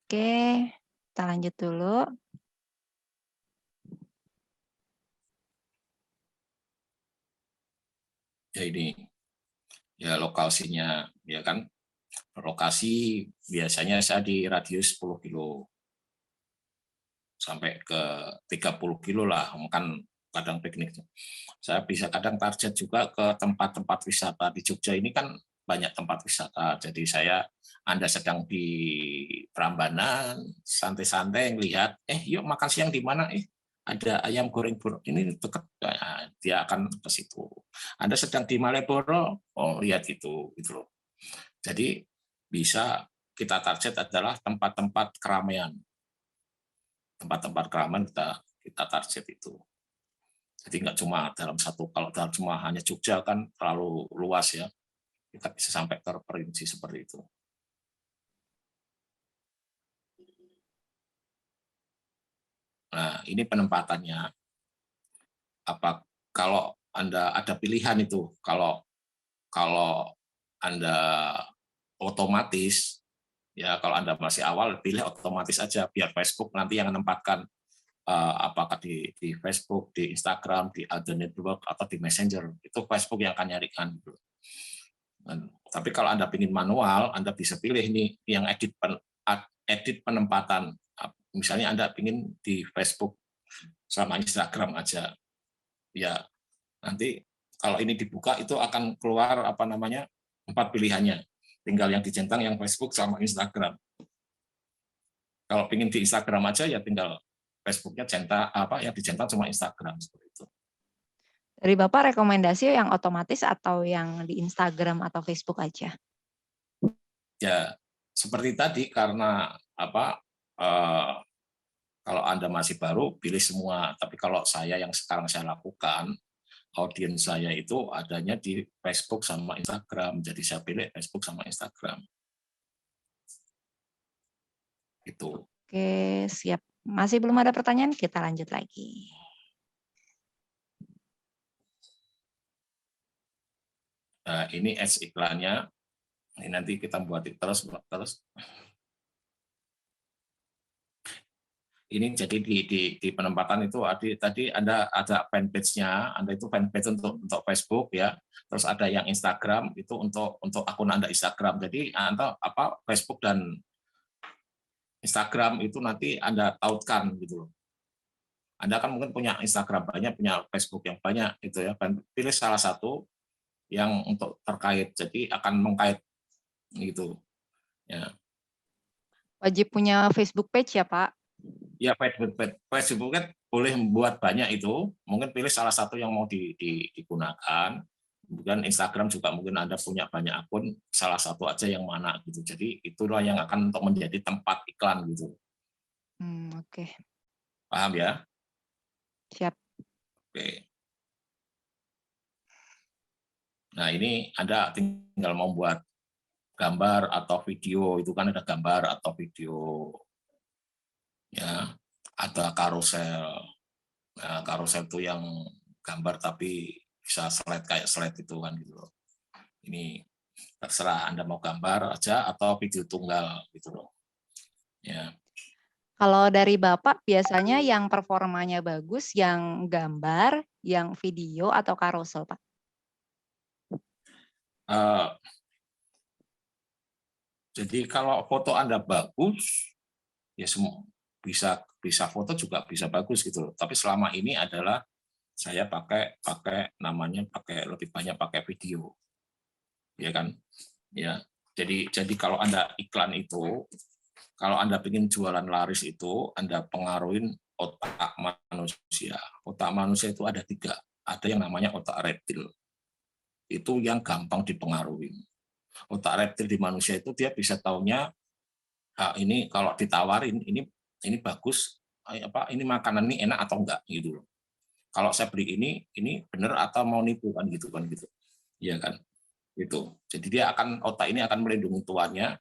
Oke, kita lanjut dulu. Ya ini, ya lokasinya, ya kan? Lokasi biasanya saya di radius 10 kilo. Sampai ke 30 kilo lah, kan kadang piknik. Saya bisa kadang target juga ke tempat-tempat wisata. Di Jogja ini kan banyak tempat wisata, jadi Anda sedang di Prambanan, santai-santai lihat, yuk makan siang di mana? Ada ayam goreng ini dekat, dia akan ke situ. Anda sedang di Malioboro, lihat gitu loh. Jadi bisa kita target adalah tempat-tempat keramaian. Tempat-tempat keramaian kita target itu. Jadi nggak cuma kalau cuma hanya Jogja kan terlalu luas ya. Kita bisa sampai terperinci seperti itu. Nah, ini penempatannya. Kalau Anda ada pilihan itu, kalau Anda otomatis, ya kalau Anda masih awal, pilih otomatis aja, biar Facebook nanti yang menempatkan apakah di Facebook, di Instagram, di other network, atau di Messenger. Itu Facebook yang akan nyarikan. Tapi kalau Anda ingin manual, Anda bisa pilih nih yang edit penempatan. Misalnya Anda ingin di Facebook sama Instagram aja. Ya, nanti kalau ini dibuka itu akan keluar 4 pilihannya. Tinggal yang dicentang yang Facebook sama Instagram. Kalau ingin di Instagram aja ya tinggal Facebooknya yang dicentang cuma Instagram seperti itu. Dari Bapak rekomendasi yang otomatis atau yang di Instagram atau Facebook aja? Ya, seperti tadi karena kalau Anda masih baru pilih semua, tapi kalau yang sekarang saya lakukan, audiens saya itu adanya di Facebook sama Instagram, jadi saya pilih Facebook sama Instagram. Itu. Oke, siap. Masih belum ada pertanyaan, kita lanjut lagi. Nah, ini ads iklannya. Ini nanti kita buat terus. Ini jadi di penempatan itu tadi ada fanpage-nya, Anda itu fanpage untuk Facebook ya. Terus ada yang Instagram itu untuk akun Anda Instagram. Jadi Anda Facebook dan Instagram itu nanti Anda tautkan gitu loh. Anda kan mungkin punya Instagram banyak, punya Facebook yang banyak gitu ya. Dan pilih salah satu yang untuk terkait. Jadi akan mengkait gitu. Ya. Wajib punya Facebook page ya, Pak? Ya, Facebook kan boleh membuat banyak itu, mungkin pilih salah satu yang mau digunakan. Kemudian Instagram juga mungkin Anda punya banyak akun, salah satu aja yang mana gitu. Jadi itulah yang akan untuk menjadi tempat iklan gitu. Oke. Paham ya? Siap. Oke. Nah, ini Anda tinggal membuat gambar atau video, itu kan ada gambar atau video ya, ada karusel. Nah, karusel itu yang gambar tapi bisa slide kayak slide itu kan gitu loh. Ini terserah Anda mau gambar aja atau video tunggal gitu loh. Ya. Kalau dari Bapak biasanya yang performanya bagus, yang gambar, yang video atau carousel, Pak? Jadi kalau foto Anda bagus, ya semua bisa foto juga bisa bagus gitu loh. Tapi selama ini adalah saya pakai lebih banyak pakai video, ya kan? Ya. Jadi kalau Anda iklan itu, kalau Anda ingin jualan laris itu, Anda pengaruhin otak manusia. Otak manusia itu ada 3. Ada yang namanya otak reptil. Itu yang gampang dipengaruhi. Otak reptil di manusia itu dia bisa taunya, ini kalau ditawarin ini bagus, ini makanan ini enak atau enggak gitu loh. Kalau saya beli ini benar atau mau nipu kan gitu. Iya kan? Gitu. Jadi otak ini akan melindungi tuannya,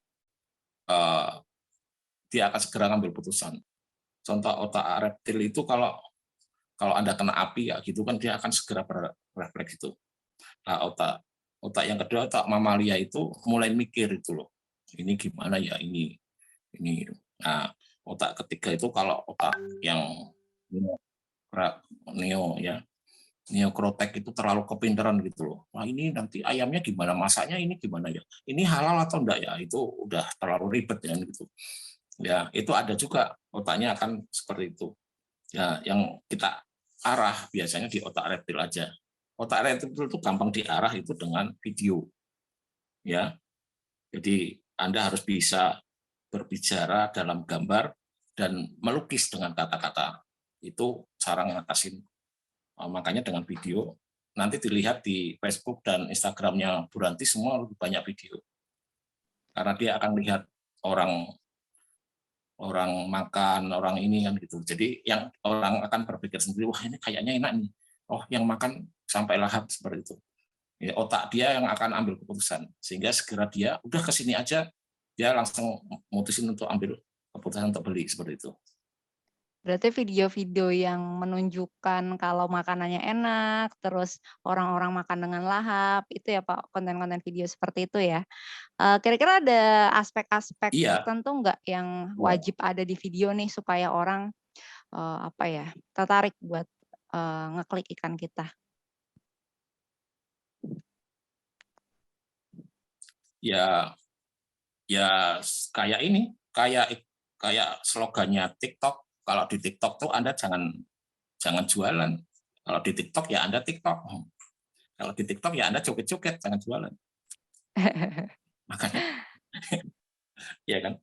dia akan segera ngambil putusan. Contoh otak reptil itu kalau Anda kena api ya gitu kan dia akan segera berefleks itu. Nah, otak yang kedua, otak mamalia itu mulai mikir itu loh. Ini gimana ya ini. Nah, otak ketiga itu kalau otak yang neokrotek itu terlalu kepintaran gitu loh. Wah, ini nanti ayamnya gimana, masaknya ini gimana ya. Ini halal atau enggak ya? Itu udah terlalu ribet ya gitu. Ya, itu ada juga otaknya akan seperti itu. Ya, yang kita arah biasanya di otak reptil aja. Otak reptil itu gampang diarah itu dengan video. Ya. Jadi Anda harus bisa berbicara dalam gambar dan melukis dengan kata-kata. Itu cara ngatasin. Makanya dengan video, nanti dilihat di Facebook dan Instagramnya Bu Ranti semua lebih banyak video. Karena dia akan lihat orang makan, orang ini kan gitu. Jadi yang orang akan berpikir sendiri, wah ini kayaknya enak nih. Oh, yang makan sampai lahap seperti itu. Ya, otak dia yang akan ambil keputusan. Sehingga segera dia, udah kesini aja, dia langsung mutusin untuk ambil keputusan untuk beli seperti itu. Berarti video-video yang menunjukkan kalau makanannya enak, terus orang-orang makan dengan lahap, itu ya Pak, konten-konten video seperti itu ya. Kira-kira ada aspek-aspek Iya. tertentu nggak yang wajib ada di video nih supaya orang tertarik buat ngeklik iklan kita? Ya kayak ini, kayak slogannya TikTok. Kalau di TikTok tuh Anda jangan jualan. Kalau di TikTok ya Anda TikTok. Kalau di TikTok ya Anda joget-joget, jangan jualan. Makanya, ya kan?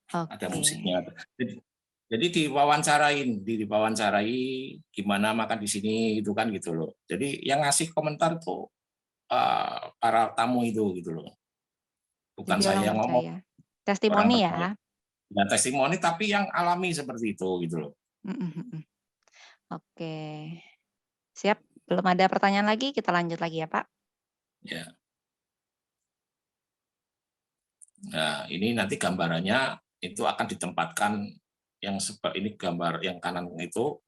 Ada musiknya. Jadi diwawancarai gimana makan di sini itu kan gitu loh. Jadi yang ngasih komentar tuh para tamu itu gitu loh. Bukan Jadi saya yang ngomong. Testimoni ya. Dan testimoni tapi yang alami seperti itu gitu loh. Oke. Siap, belum ada pertanyaan lagi, kita lanjut lagi ya Pak. Ya. Nah, ini nanti gambarannya itu akan ditempatkan yang ini gambar yang kanan itu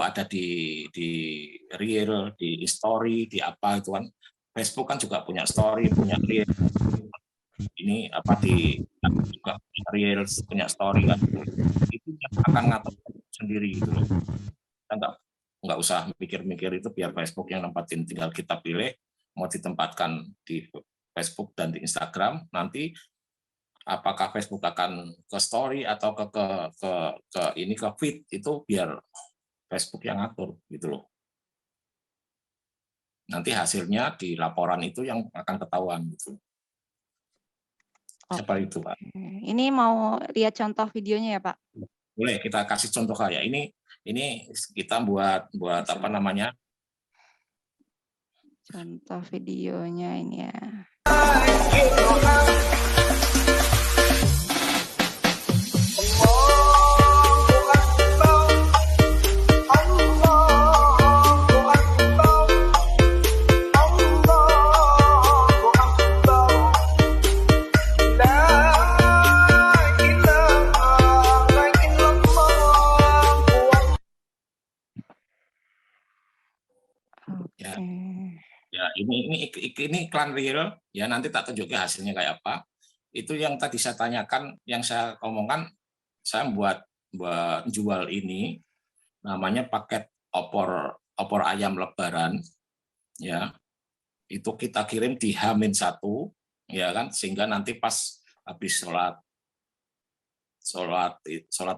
ada di reel, di story, di apa itu kan. Facebook kan juga punya story, punya reel. Ini juga punya reel, punya story kan. Itu yang akan ngatur sendiri gitu loh. Kita nggak usah mikir-mikir itu, biar Facebook yang nempatin, tinggal kita pilih mau ditempatkan di Facebook dan di Instagram. Nanti apakah Facebook akan ke story atau ke feed, itu biar Facebook yang ngatur gitu loh. Nanti hasilnya di laporan itu yang akan ketahuan gitu. Seperti itu, Pak. Ini mau lihat contoh videonya ya, Pak? Boleh kita kasih contoh kayak ini kita buat apa namanya? Contoh videonya ini ya. Ya. Ya, ini iklan real ya, nanti tak tunjukin hasilnya kayak apa. Itu yang tadi saya tanyakan, yang saya omongkan, saya buat jual ini namanya paket opor ayam lebaran ya. Itu kita kirim di H-1 ya kan, sehingga nanti pas habis sholat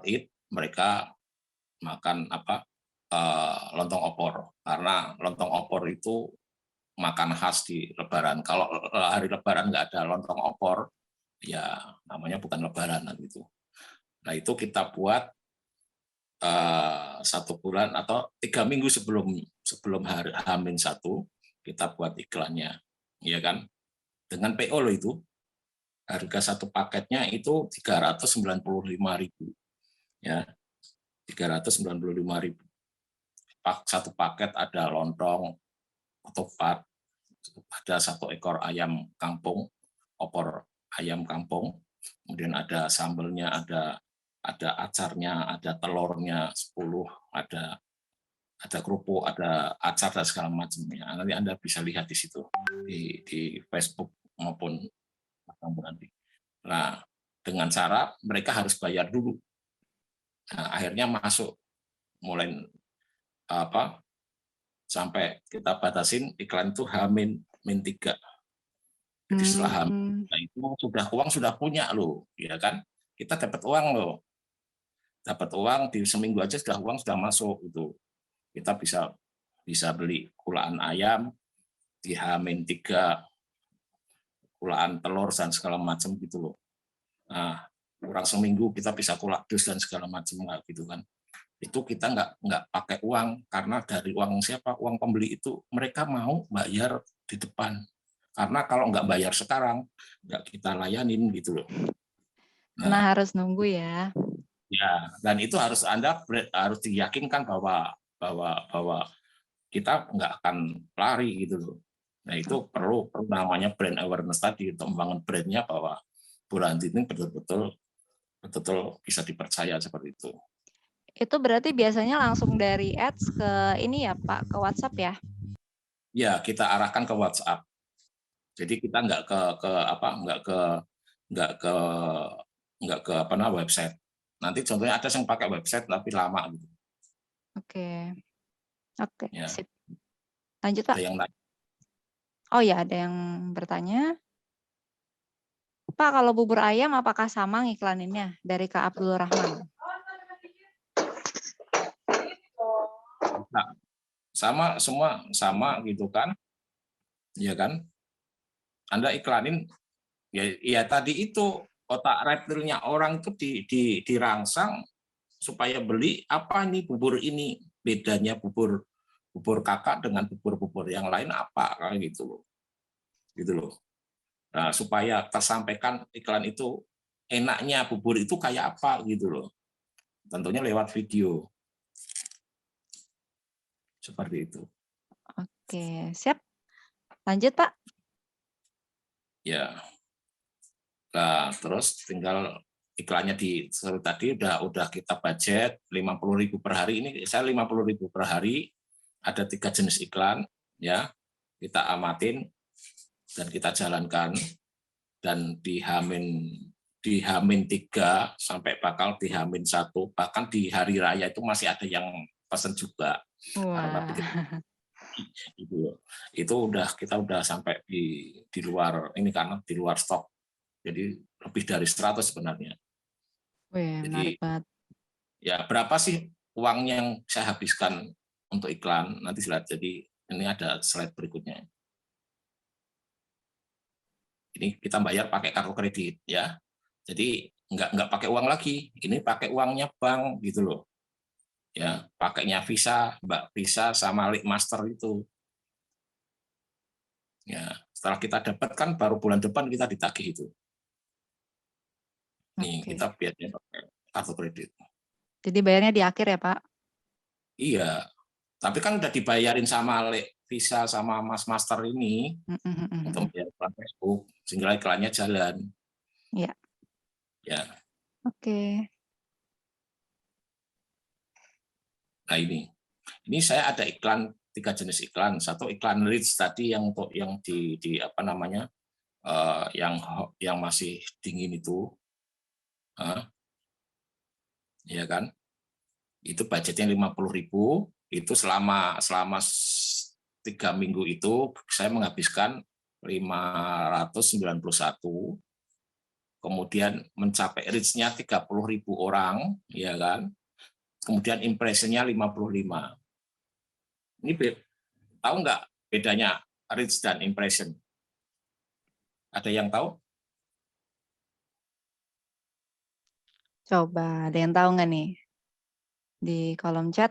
Id mereka makan lontong opor, karena lontong opor itu makan khas di Lebaran. Kalau hari Lebaran nggak ada lontong opor, ya namanya bukan Lebaran gitu. Nah itu kita buat 1 bulan atau 3 minggu sebelum hari H-1 kita buat iklannya, ya kan? Dengan PO loh itu. Harga 1 paketnya itu 395.000, ya 395.000. 1 paket ada lontong, ketupat, ada 1 ekor ayam kampung, opor ayam kampung, kemudian ada sambelnya, ada acarnya, ada telurnya 10, ada kerupuk, ada acar dan segala macamnya. Nanti Anda bisa lihat di situ di Facebook maupun nanti. Nah, dengan cara mereka harus bayar dulu. Nah, akhirnya masuk mulai sampai kita batasin iklan itu H-3. Jadi setelah nah itu uang sudah punya loh, ya kan? Kita dapat uang loh. Dapat uang di seminggu aja uang sudah masuk itu. Kita bisa beli kulaan ayam di H-3, kulaan telur dan segala macam gitu loh. Nah, kurang seminggu kita bisa kulak dus dan segala macam gitu kan. Itu kita nggak pakai uang, karena dari uang siapa? Uang pembeli itu mereka mau bayar di depan. Karena kalau nggak bayar sekarang, nggak kita layanin gitu loh. Nah, harus nunggu ya. Ya, dan itu Anda harus diyakinkan bahwa kita nggak akan lari gitu loh. Nah itu perlu namanya brand awareness tadi, untuk membangun brandnya bahwa Bu Ranti ini betul-betul bisa dipercaya seperti itu. Itu berarti biasanya langsung dari ads ke ini ya Pak, ke WhatsApp ya? Ya, kita arahkan ke WhatsApp. Jadi kita nggak ke website. Nanti contohnya ada yang pakai website tapi lama gitu. Oke, ya. Sip. Lanjut Pak. Ada yang lain? Oh ya, ada yang bertanya. Pak, kalau bubur ayam apakah sama ngiklaninnya? Dari Kak Abdul Rahman. Nah, semua sama gitu kan, ya kan? Anda iklanin ya tadi itu otak reptilnya orang itu dirangsang supaya beli apa nih bubur ini, bedanya bubur kakak dengan bubur yang lain apa, kan gitu loh. Nah, supaya tersampaikan iklan itu enaknya bubur itu kayak apa gitu loh. Tentunya lewat video. Seperti itu. Oke, siap. Lanjut, Pak. Ya. Nah, terus tinggal iklannya tadi udah kita budget 50.000 per hari. Ini saya 50.000 per hari. Ada 3 jenis iklan, ya. Kita amatin dan kita jalankan, dan di H-3 sampai bakal di H-1, bahkan di hari raya itu masih ada yang pesan juga. Wah. Itu kita udah sampai di luar ini, karena di luar stok. Jadi lebih dari 100 sebenarnya. Wih, menarik banget. Ya berapa sih uang yang saya habiskan untuk iklan, nanti lihat. Jadi ini ada slide berikutnya. Ini kita bayar pakai kartu kredit ya. Jadi nggak pakai uang lagi, ini pakai uangnya bank gitu loh. Ya, pakainya Visa, Mbak Visa sama Linkmaster itu. Ya, setelah kita dapatkan baru bulan depan kita ditagih itu. Nih, kita biarnya pakai kartu kredit. Jadi bayarnya di akhir ya, Pak? Iya, tapi kan udah dibayarin sama Visa sama Mas Master ini untuk bayar iklan Facebook, sehingga iklannya jalan. Iya. Ya. Oke. Nah ini saya ada iklan, 3 jenis iklan. Satu iklan reach tadi yang untuk yang di apa namanya yang masih dingin itu, ya kan? Itu budgetnya 50.000. Itu selama 3 minggu itu saya menghabiskan 591. Kemudian mencapai reach-nya 30.000 orang, ya kan? Kemudian impression-nya 55. Ini tahu nggak bedanya reach dan impression? Ada yang tahu? Coba, ada yang tahu nggak nih? Di kolom chat.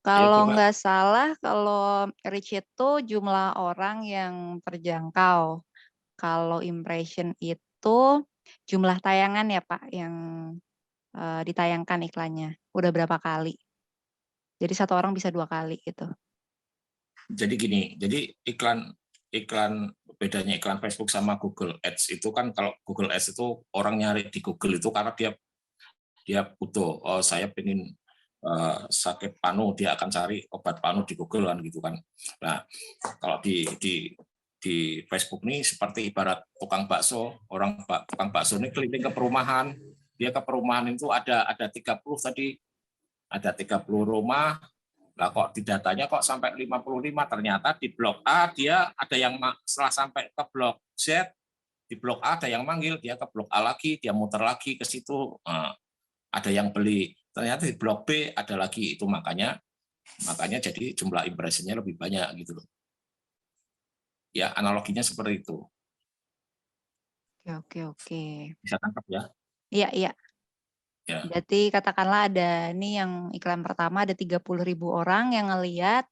Ayo Kalau coba. nggak salah, kalau reach itu jumlah orang yang terjangkau. Kalau impression itu jumlah tayangan ya Pak, yang ditayangkan iklannya. Udah berapa kali. Jadi satu orang bisa 2 kali gitu. Jadi gini, jadi iklan bedanya iklan Facebook sama Google Ads itu kan, kalau Google Ads itu orang nyari di Google itu karena dia butuh, oh saya pengen sakit panu, dia akan cari obat panu di Google kan gitu kan. Nah, kalau di Facebook ini seperti ibarat tukang bakso, tukang bakso ini keliling ke perumahan, dia ke perumahan itu ada 30 tadi, ada 30 rumah. Lah kok di datanya kok sampai 55, ternyata di blok A dia ada yang setelah sampai ke blok Z, di blok A ada yang manggil, dia ke blok A lagi, dia muter lagi ke situ, ada yang beli. Ternyata di blok B ada lagi, itu makanya jadi jumlah impressionnya lebih banyak gitu loh. Ya, analoginya seperti itu. Oke. Bisa tangkap ya? Iya. Ya. Berarti katakanlah ada ini yang iklan pertama ada 30.000 orang yang ngelihat,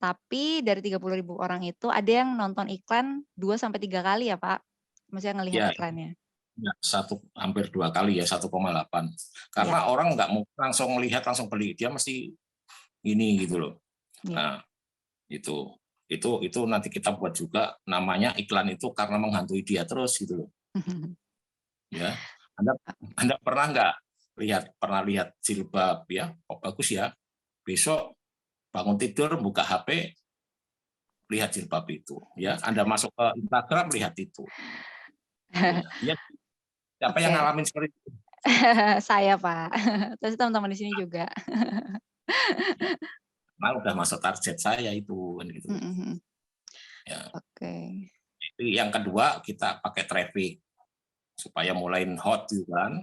tapi dari 30.000 orang itu ada yang nonton iklan 2-3 kali ya Pak? Maksudnya ngelihat Ya, iklannya? ya, hampir 2 kali ya, 1,8. Karena Ya. orang nggak mau langsung melihat langsung beli, dia mesti ini gitu loh. Ya. Nah, itu nanti kita buat juga namanya iklan itu karena menghantui dia terus gitu loh. Ya, Anda pernah nggak lihat jilbab ya, oh bagus ya, besok bangun tidur buka HP lihat jilbab itu ya, Anda masuk ke Instagram lihat itu ya. Siapa yang ngalamin seperti itu? Saya Pak, terus teman-teman di sini juga. Nah, udah masuk target saya itu kan gitu ya. Oke. Yang kedua kita pakai traffic supaya mulai hot gitu kan.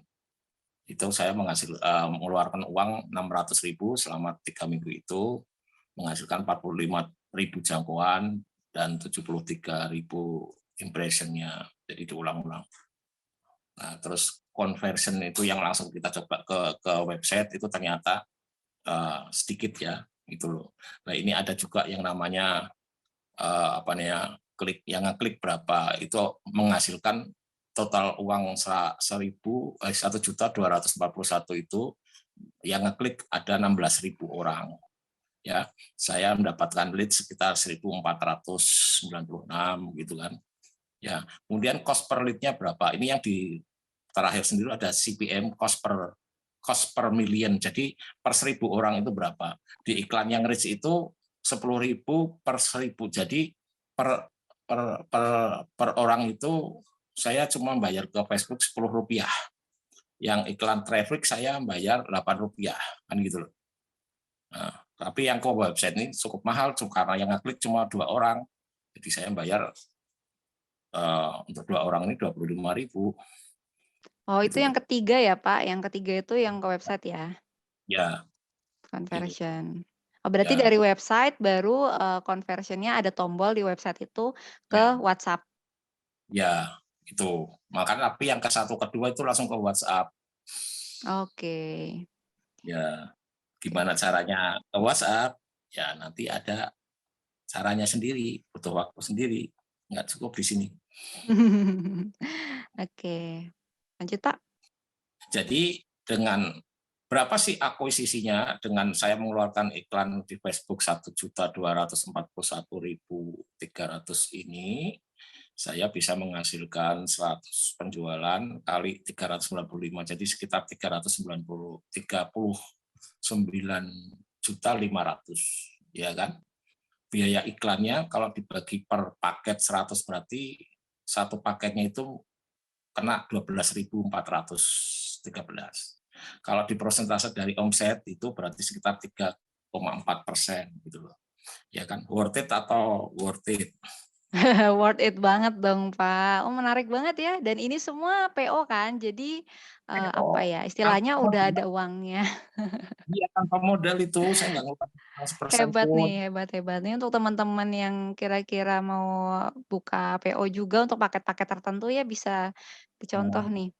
Itu saya mengeluarkan uang 600.000 selama 3 minggu itu, menghasilkan 45.000 jangkauan dan 73.000 impressionnya, jadi diulang-ulang. Nah, terus conversion itu yang langsung kita coba ke website itu ternyata sedikit ya, gitu loh. Nah, ini ada juga yang namanya klik, yang ngeklik berapa itu menghasilkan total uang 1.241 itu yang ngeklik ada 16.000 orang. Ya, saya mendapatkan lead sekitar 1.496 gitu kan. Ya, kemudian cost per lead-nya berapa? Ini yang di terakhir sendiri ada CPM, cost per million. Jadi per 1.000 orang itu berapa? Di iklan yang reach itu 10.000 per 1.000. Jadi per orang itu saya cuma bayar ke Facebook Rp10. Yang iklan traffic saya bayar Rp8 kan gitu loh. Nah, tapi yang ke website ini cukup mahal karena yang ngeklik cuma 2 orang. Jadi saya bayar untuk 2 orang ini 25.000. Oh, itu yang ketiga ya Pak? Yang ketiga itu yang ke website ya? Ya. Conversion. Oh, berarti Ya, dari website baru conversion-nya ada tombol di website itu ke ya, WhatsApp. ya, itu. Makanya tapi yang ke satu kedua itu langsung ke WhatsApp. Oke. Ya, gimana caranya ke WhatsApp? Ya, nanti ada caranya sendiri, butuh waktu sendiri. Nggak cukup di sini. Oke. Lanjut, Pak. Jadi dengan berapa sih akuisisinya dengan saya mengeluarkan iklan di Facebook 1.241.300 ini, saya bisa menghasilkan 100 penjualan kali 395, jadi sekitar 39.500.000, ya kan? Biaya iklannya kalau dibagi per paket 100 berarti satu paketnya itu kena 12.413. Kalau di persentase dari omset itu berarti sekitar 3,4% gitu loh. Ya kan, worth it atau worth it? Worth it banget dong, Pak. Oh, menarik banget ya. Dan ini semua PO kan, jadi apa Oh, ya, tanpa istilahnya udah modal, ada uangnya. iya tanpa modal itu saya nggak ngeluarin 100% Hebat pun. nih, hebat hebat. Nih untuk teman-teman yang kira-kira mau buka PO juga untuk paket-paket tertentu ya bisa dicontoh Nah, nih.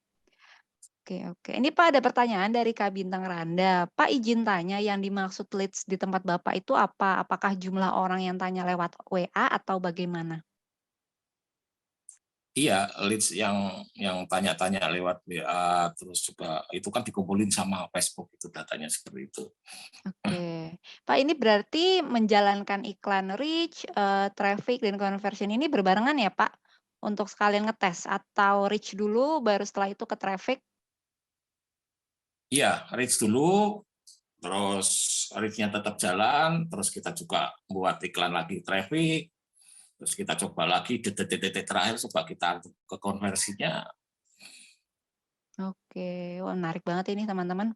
Oke oke. Ini Pak ada pertanyaan dari Kak Bintang Randa. Pak izin tanya yang dimaksud leads di tempat Bapak itu apa? Apakah jumlah orang yang tanya lewat WA atau bagaimana? iya, leads yang tanya-tanya lewat WA terus juga itu kan dikumpulin sama Facebook itu datanya seperti itu. Oke. Pak ini berarti menjalankan iklan reach, traffic dan conversion ini berbarengan ya Pak? Untuk sekalian ngetes atau reach dulu baru setelah itu ke traffic? Iya, reach dulu, terus reach-nya tetap jalan, terus kita juga buat iklan lagi traffic, terus kita coba lagi detik-detik terakhir coba kita ke konversinya. Oke, wah menarik banget ini teman-teman.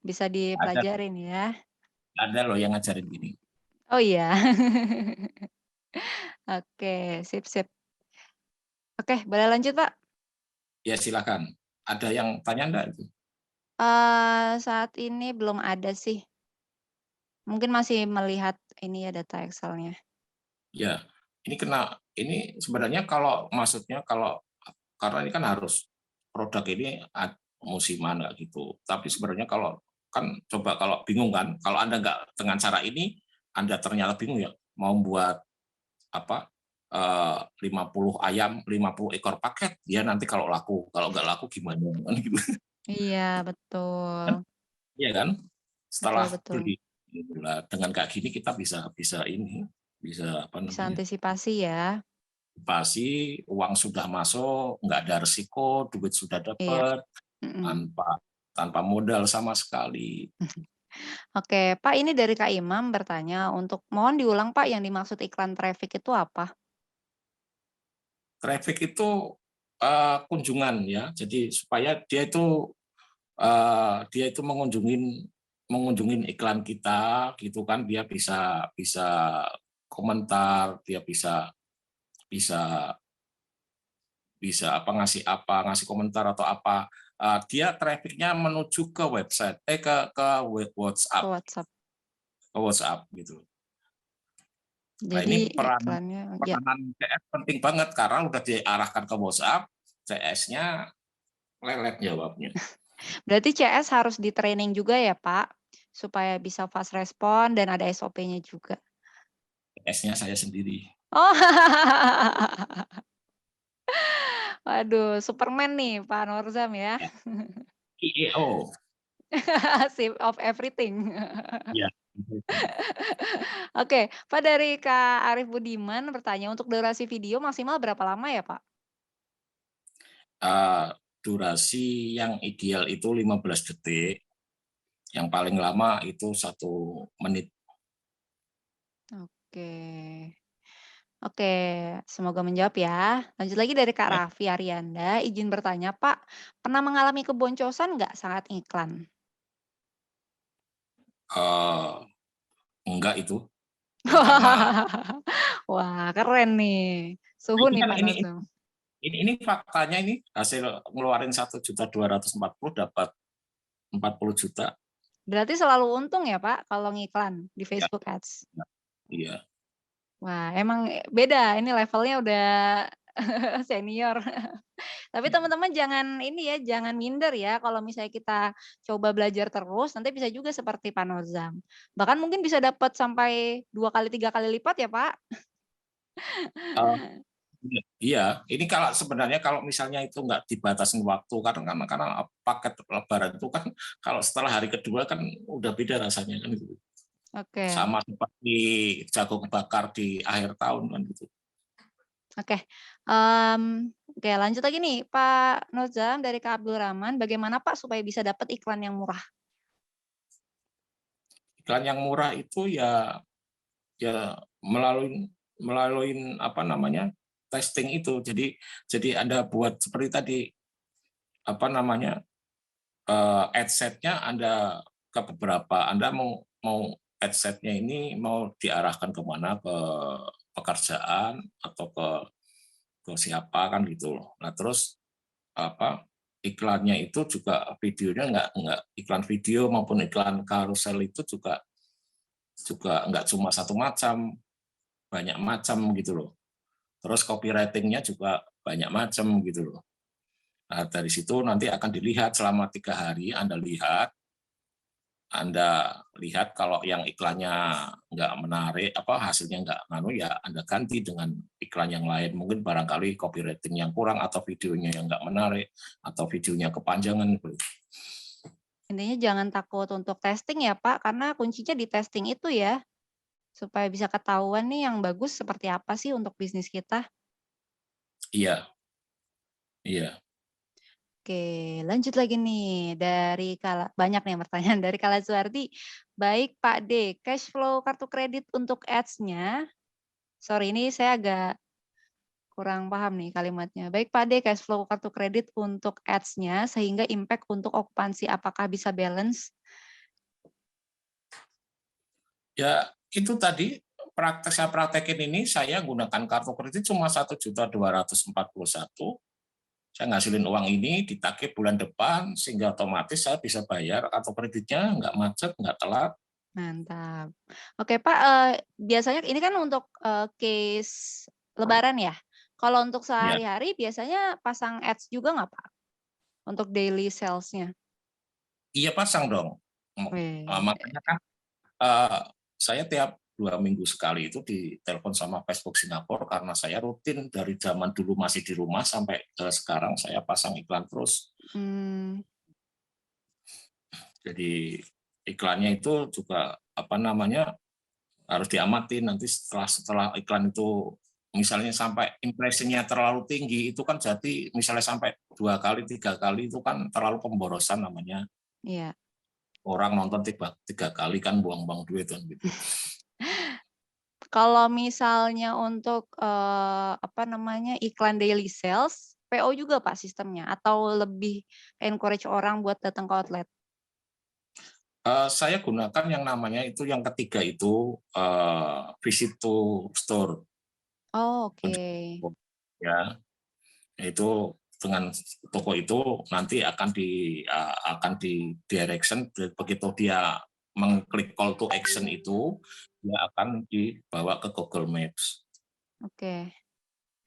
Bisa Ada dipelajarin ya. ada loh yang ngajarin gini. Oh iya. Oke, sip sip. Oke, boleh lanjut Pak? Ya silakan. Ada yang tanya enggak itu? Saat ini belum ada sih. Mungkin masih melihat ini ya data Excel-nya. Ya, ini sebenarnya kalau maksudnya kalau karena ini kan harus produk ini musiman nggak gitu. Tapi sebenarnya kalau kan coba kalau bingung kan, kalau Anda nggak dengan cara ini, Anda ternyata bingung ya mau buat apa 50 ayam 50 ekor paket ya nanti kalau laku kalau nggak laku gimana kan gitu Iya, kan betul. iya kan Betul setelah betul. beli gitulah. Dengan kayak gini kita bisa bisa ini bisa apa Bisa namanya antisipasi ya. pasti uang sudah masuk nggak ada resiko duit sudah Iya, dapat mhm. tanpa tanpa modal sama sekali. Oke, Pak ini dari Kak Imam bertanya, untuk mohon diulang Pak yang dimaksud iklan traffic itu apa? Traffic itu kunjungan ya jadi supaya dia itu mengunjungin iklan kita gitu kan dia bisa bisa komentar dia bisa bisa bisa apa ngasih komentar atau apa. Dia trafficnya menuju ke website ke Ke WhatsApp WhatsApp. ke WhatsApp gitu. Nah Jadi ini peranan iklannya ya, peranan CS penting banget karena udah diarahkan ke WhatsApp, CS-nya lelet jawabnya. berarti CS harus di-training juga ya Pak, supaya bisa fast respon dan ada SOP-nya juga? CS-nya saya sendiri. Oh. Waduh, Superman nih Pak Norzam ya. Ya, CEO. Sip of everything. Ya. Oke, Pak dari Kak Arif Budiman bertanya, untuk durasi video maksimal berapa lama ya, Pak? Durasi yang ideal itu 15 detik, yang paling lama itu 1 menit. Oke. Oke, semoga menjawab ya. Lanjut lagi dari Kak Ya, Raffi Arianda, izin bertanya, Pak, pernah mengalami keboncosan nggak saat iklan? eh, enggak itu ya karena Wah, keren nih. Suhu ini nih kan Pak Norzam. ini faktanya ini hasil ngeluarin 1.240.000 dapat 40 juta. Berarti selalu untung ya Pak kalau ngiklan di Ya, Facebook Ads? ya, iya. Wah emang beda, ini levelnya udah senior. Tapi teman-teman jangan ini ya, jangan minder ya kalau misalnya kita coba belajar terus, nanti bisa juga seperti Pak Nozam. Bahkan mungkin bisa dapat sampai 2 kali, 3 kali lipat ya Pak? Eh, iya, ini kalau sebenarnya kalau misalnya itu nggak dibatasin waktu, karena paket Lebaran itu kan kalau setelah hari kedua kan udah beda rasanya kan gitu. Oke. Sama seperti jagung bakar di akhir tahun kan gitu. Oke, oke lanjut lagi nih Pak Nozam dari Kak Abdul Rahman, bagaimana Pak supaya bisa dapat iklan yang murah? Iklan yang murah itu ya melalui melalui apa namanya testing itu. Jadi Anda buat seperti tadi apa namanya adset-nya Anda ke beberapa Anda mau adset-nya ini mau diarahkan kemana ke pekerjaan atau ke siapa kan gitu loh. Nah terus apa iklannya itu juga videonya nggak iklan video maupun iklan karusel itu juga nggak cuma satu macam, banyak macam gitu loh. Terus copywriting-nya juga banyak macam gitu loh. Nah, dari situ nanti akan dilihat selama 3 hari Anda lihat kalau yang iklannya nggak menarik, hasilnya nggak nganu ya Anda ganti dengan iklan yang lain. Mungkin barangkali copywriting yang kurang atau videonya yang nggak menarik atau videonya kepanjangan. Intinya jangan takut untuk testing ya Pak, karena kuncinya di testing itu ya, supaya bisa ketahuan nih yang bagus seperti apa sih untuk bisnis kita. Iya, iya. Oke, lanjut lagi nih dari banyak nih pertanyaan dari Kala Suardi. Baik Pak D, cash flow kartu kredit untuk ads-nya. Sorry ini saya agak kurang paham nih kalimatnya. Baik Pak D, cash flow kartu kredit untuk ads-nya sehingga impact untuk okupansi apakah bisa balance? Ya itu tadi saya praktekin ini saya gunakan kartu kredit cuma 1.241.000. Saya ngasilin uang ini ditagih bulan depan sehingga otomatis saya bisa bayar kartu kreditnya nggak macet, nggak telat. Mantap. Oke Pak, biasanya ini kan untuk, case lebaran ya? Kalau untuk Ya, sehari-hari biasanya pasang ads juga nggak Pak? Untuk daily sales-nya? iya pasang dong. Wih, Makanya kan eh, saya tiap 2 minggu sekali itu ditelepon sama Facebook Singapura karena saya rutin dari zaman dulu masih di rumah sampai sekarang saya pasang iklan terus. mmm, Jadi iklannya itu juga apa namanya harus diamati nanti setelah iklan itu misalnya sampai impresinya terlalu tinggi itu kan jadi misalnya sampai 2 kali 3 kali itu kan terlalu pemborosan namanya iya. orang nonton 3 kali kan buang-buang duit kan gitu. Kalau misalnya untuk, apa namanya, iklan daily sales, PO juga Pak sistemnya? Atau lebih encourage orang buat datang ke outlet? Saya gunakan yang namanya itu yang ketiga itu visit to store Oh, oke. ya itu dengan toko itu nanti akan di direction begitu dia mengklik call to action itu dia akan dibawa ke Google Maps. Oke,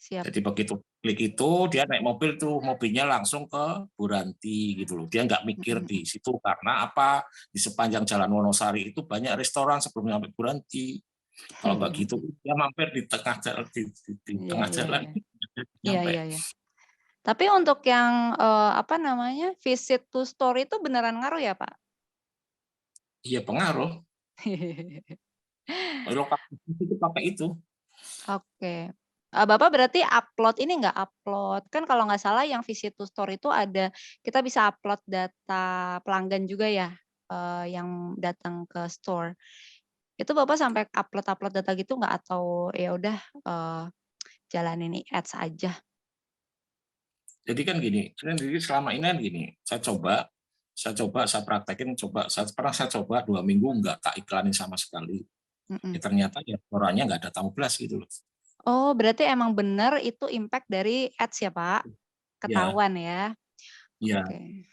siap. Jadi begitu klik itu dia naik mobil tuh mobilnya langsung ke Buranti gitu loh. Dia nggak mikir Mhm di situ karena apa di sepanjang Jalan Wonosari itu banyak restoran sebelum sampai Buranti. Kalau nggak mhm. gitu dia mampir di tengah jalan di Iya tengah iya jalan iya. Iya nyampe. iya iya. Tapi untuk yang, apa namanya, visit to store itu beneran ngaruh ya, Pak? Iya pengaruh. Lokasi itu pakai itu. Oke. Bapak berarti upload ini nggak, upload kan kalau nggak salah yang visit to store itu ada kita bisa upload data pelanggan juga ya, yang datang ke store. Itu Bapak sampai upload-upload data gitu nggak? Atau ya udah, jalanin ads aja? Jadi kan gini, jadi selama ini kan gini, saya praktekin, saya coba 2 minggu nggak tak iklanin sama sekali. Mhm. Ya ternyata ya orangnya nggak datang belas gitu loh. Oh, berarti emang bener itu impact dari ads ya, Pak? Ya, Ketahuan ya? ya. Oke.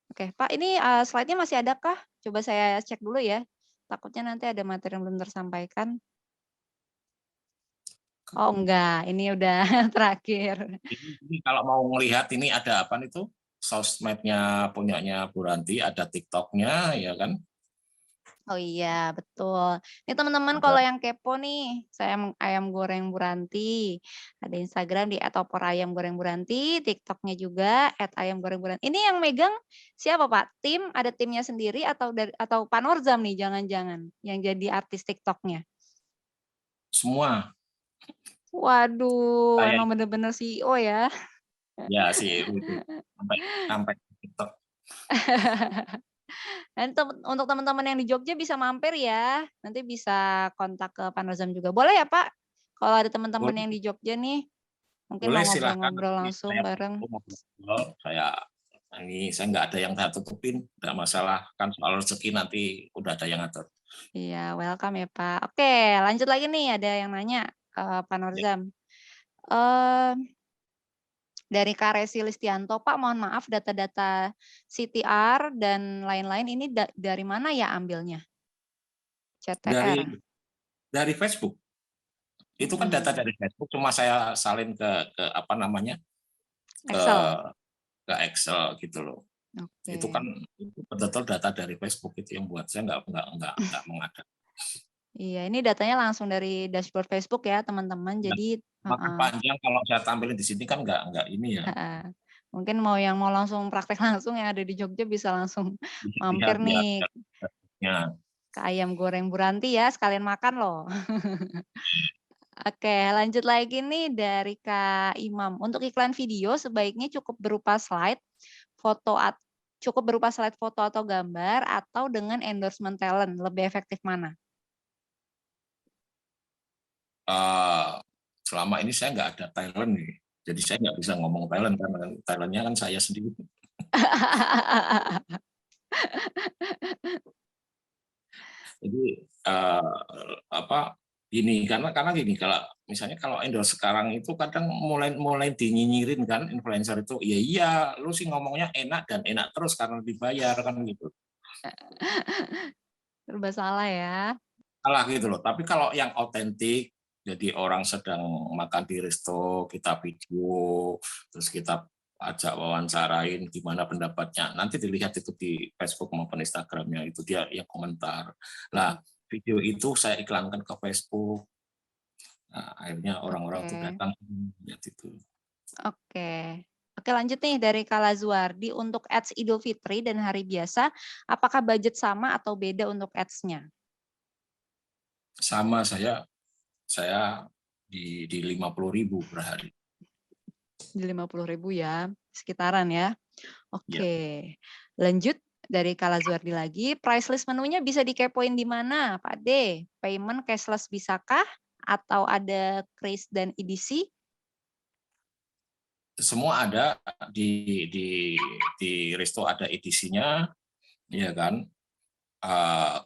Oke, Pak, ini slide-nya masih adakah? Coba saya cek dulu ya. Takutnya nanti ada materi yang belum tersampaikan. Oh enggak, ini udah terakhir. Ini kalau mau ngelihat ini ada apa nih tuh? Sosmednya punyanya Bu Ranti, ada TikToknya, ya kan? Oh iya, betul. Ini teman-teman kalau Ada yang kepo nih, saya ayam goreng Buranti. Ada Instagram di @oporayamgorengburanti, TikToknya juga @ayamgorengburanti. Ini yang megang siapa Pak? Tim, ada timnya sendiri atau atau Pak Norzam nih jangan-jangan yang jadi artis TikToknya? semua. Waduh, Saya emang bener-bener CEO ya. ya sih itu sampai sampai TikTok. Dan untuk teman-teman yang di Jogja bisa mampir ya. Nanti bisa kontak ke Pak Nozam juga. Boleh ya Pak? Kalau ada teman-teman yang Boleh, di Jogja nih, mungkin boleh mau silahkan. ngobrol-ngobrol Nanti langsung saya bareng. ngobrol. Saya nggak ada yang saya tutupin, nggak masalah kan soal rezeki nanti udah ada yang ngatur. Iya, welcome ya Pak. Oke, lanjut lagi nih. Ada yang nanya ke Pak Ya. Norzam. Eh, dari Kak Resi Listianto, Pak, mohon maaf data-data CTR dan lain-lain ini dari mana ya ambilnya? CTR. Dari Facebook. Itu kan data Mm-mm. dari Facebook, cuma saya salin ke apa namanya, ke Excel. ke Excel gitu loh. Itu kan Oke. itu betul-betul data dari Facebook itu yang buat saya nggak mengada. Iya, ini datanya langsung dari dashboard Facebook ya, teman-teman. Ya, Jadi, makan heeh, panjang kalau saya tampilin di sini kan nggak ini ya. heeh. Mungkin mau langsung praktek langsung yang ada di Jogja bisa langsung Bisa mampir lihat ya, nih ya. ke ayam goreng Buranti ya, sekalian makan loh. Oke, lanjut lagi nih dari Kak Imam. Untuk iklan video sebaiknya cukup berupa slide, foto cukup berupa slide foto atau gambar atau dengan endorsement talent, lebih efektif mana? Eh, selama ini saya nggak ada talent nih, jadi saya nggak bisa ngomong talent karena talentnya kan saya sendiri. Jadi apa gini karena gini kalau misalnya kalau endorse sekarang itu kadang mulai mulai dinyinyirin kan influencer itu ya iya lu sih ngomongnya enak dan enak terus karena dibayar kan gitu. Serba salah ya. Salah gitu loh. Tapi kalau yang otentik, jadi orang sedang makan di resto, kita video, terus kita ajak wawancarain gimana pendapatnya. Nanti dilihat itu di Facebook maupun Instagramnya, itu dia yang komentar. Nah, video itu saya iklankan ke Facebook. Nah, akhirnya orang-orang tuh Oke. datang lihat itu. Oke. Oke, lanjut nih dari Kala Zuardi. Untuk ads Idul Fitri dan hari biasa, apakah budget sama atau beda untuk ads-nya? Sama saya di 50.000 per hari. Di 50.000 ya, sekitaran ya. Ya. Oke. Lanjut dari Kala Zuardi lagi. Price list menunya bisa dikepoin di mana, Pak D? Payment cashless bisakah? Atau ada kris dan EDC? Semua ada di resto ada edisinya, ya kan.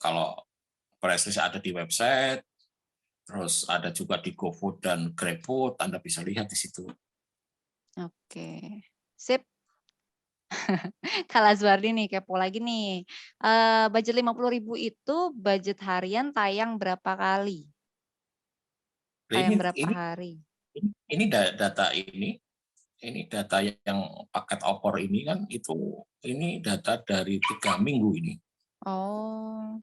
Kalau price list ada di website, terus ada juga di GoFood dan GrabFood, Anda bisa lihat di situ. Oke. Sip. Kala Zuardi nih, kepo lagi nih. Budget 50.000 itu budget harian tayang berapa kali? Nah, Tayang berapa ini hari? ini data ini data yang paket opor ini kan ini data dari 3 minggu ini. Oh,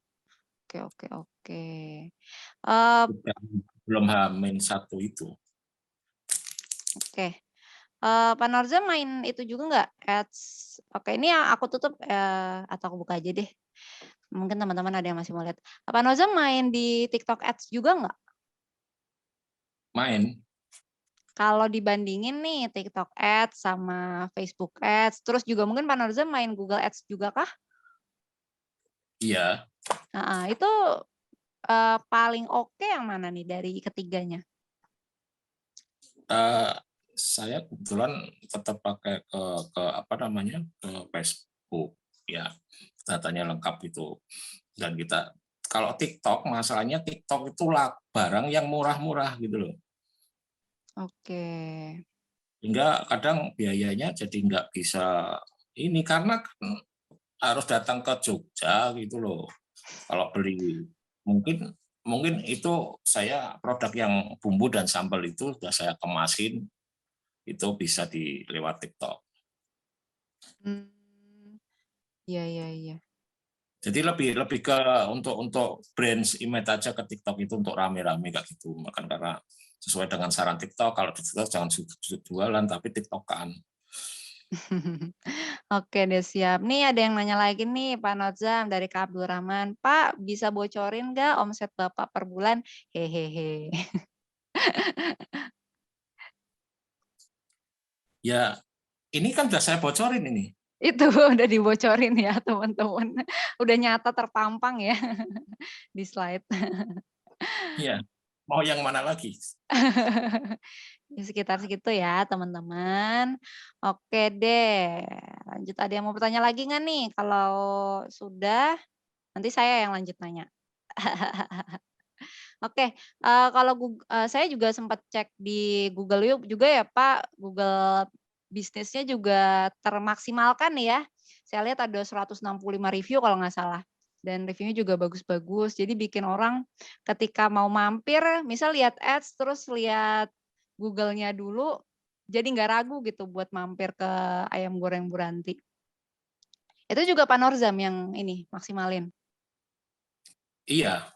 oke oke oke. Eh, Belum H-1 itu. Oke. Pak Norza main itu juga nggak ads? Oke, ini yang aku tutup atau aku buka aja deh. Mungkin teman-teman ada yang masih mau lihat. Pak Norza main di TikTok ads juga nggak? Main. Kalau dibandingin nih TikTok ads sama Facebook ads, terus juga mungkin Pak Norza main Google Ads juga kah? Iya. Nah, itu paling oke yang mana nih dari ketiganya? Saya kebetulan tetap pakai ke apa namanya ke Facebook ya, datanya lengkap itu. Dan kita kalau TikTok masalahnya TikTok itu barang yang murah-murah gitu loh, Oke. hingga kadang biayanya jadi nggak bisa ini karena kan harus datang ke Jogja gitu loh. Kalau beli mungkin itu saya produk yang bumbu dan sambal itu sudah saya kemasin, itu bisa lewat TikTok. Hmm, iya iya iya. Jadi lebih ke untuk brand image aja ke TikTok itu untuk rame-rame kayak gitu. Makan karena sesuai dengan saran TikTok, kalau di TikTok jangan jualan tapi TikTokan. Oke deh siap. Nih ada yang nanya lagi nih Pak Nozam dari Kak Abdul Rahman. Pak bisa bocorin nggak omset Bapak per bulan? Hehehe. Ya, ini kan sudah saya bocorin ini. Itu udah dibocorin ya teman-teman. Udah nyata terpampang ya di slide. Iya. Mau yang mana lagi? Ya, sekitar segitu ya teman-teman. Oke deh. Lanjut, ada yang mau bertanya lagi nggak nih? Kalau sudah, nanti saya yang lanjut nanya. Oke, saya juga sempat cek di Google juga ya Pak, Google bisnisnya juga termaksimalkan ya. Saya lihat ada 165 review kalau nggak salah. Dan reviewnya juga bagus-bagus. Jadi bikin orang ketika mau mampir, misal lihat ads terus lihat Google-nya dulu, jadi nggak ragu gitu buat mampir ke Ayam Goreng Bu Ranti. Itu juga Pak Norzam yang ini maksimalin. Iya,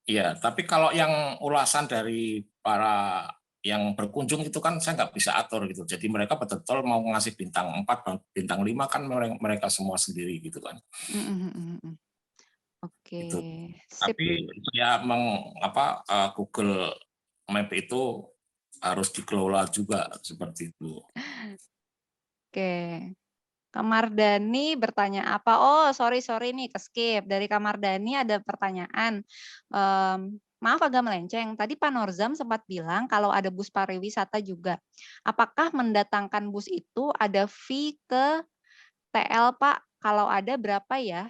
iya. Tapi kalau yang ulasan dari para yang berkunjung itu kan saya nggak bisa atur gitu. Jadi mereka betul-betul mau ngasih bintang 4, bintang 5 kan mereka semua sendiri gitu kan. Oke, Itu. sip. Tapi ya Google Map itu harus dikelola juga seperti itu. Oke. Kamardani bertanya apa? Oh, sorry nih, keskip. Dari Kamardani ada pertanyaan. Maaf agak melenceng. Tadi Pak Norzam sempat bilang kalau ada bus pariwisata juga. Apakah mendatangkan bus itu ada fee ke TL, Pak? Kalau ada berapa ya?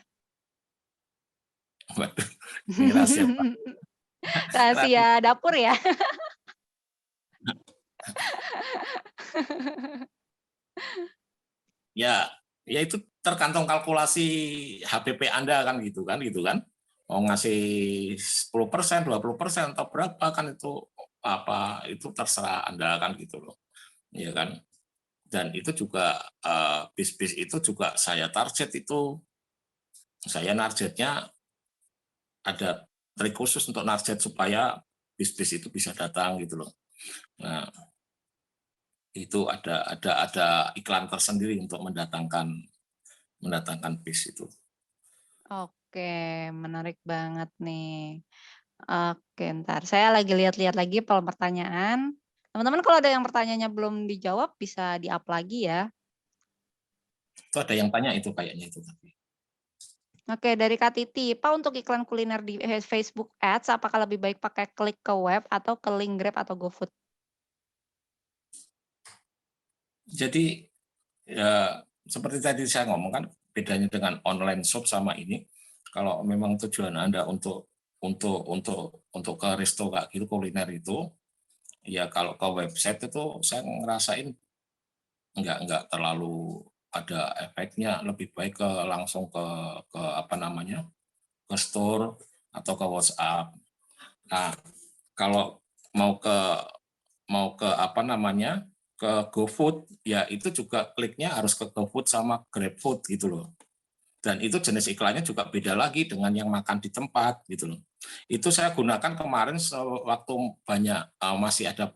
Waduh, ini rahasia Pak. Rahasia dapur ya? Ya, ya itu tergantung kalkulasi HPP Anda kan gitu kan. Mau ngasih 10%, 20% atau berapa kan itu terserah Anda kan gitu loh. Iya kan? Dan itu juga bis-bis itu juga saya targetnya ada trik khusus untuk target supaya bis-bis itu bisa datang gitu loh. Nah, itu ada iklan tersendiri untuk mendatangkan bis itu. Oke, menarik banget nih. Oke, ntar saya lagi lihat-lihat lagi pertanyaan. Teman-teman kalau ada yang pertanyaannya belum dijawab bisa di-up lagi ya. Itu ada yang tanya itu kayaknya itu tadi. Oke, dari Kak Titi, Pak untuk iklan kuliner di Facebook Ads, apakah lebih baik pakai klik ke web atau ke link Grab atau GoFood? Jadi ya seperti tadi saya ngomong kan bedanya dengan online shop sama ini. Kalau memang tujuan Anda untuk ke resto kayak gitu kuliner itu, ya kalau ke website itu saya ngerasain nggak terlalu ada efeknya, lebih baik langsung ke apa namanya ke store atau ke WhatsApp. Nah, kalau mau ke apa namanya ke GoFood ya itu juga kliknya harus ke GoFood sama GrabFood gitu loh. Dan itu jenis iklannya juga beda lagi dengan yang makan di tempat gitu loh. Itu saya gunakan kemarin sewaktu banyak masih ada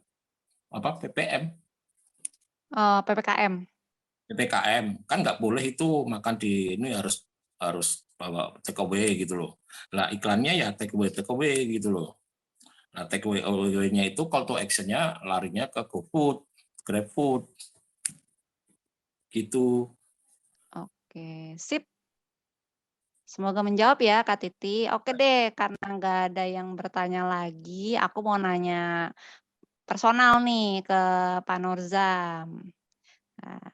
PPM. PPKM. PPKM kan nggak boleh itu makan di ini harus bawa take away gitu loh. Nah iklannya ya take away gitu loh. Nah take away-nya itu call to action-nya larinya ke GoFood, GrabFood gitu. Oke, sip. Semoga menjawab ya Kak Titi. Oke deh, karena nggak ada yang bertanya lagi, aku mau nanya personal nih ke Pak Norzam. Nah,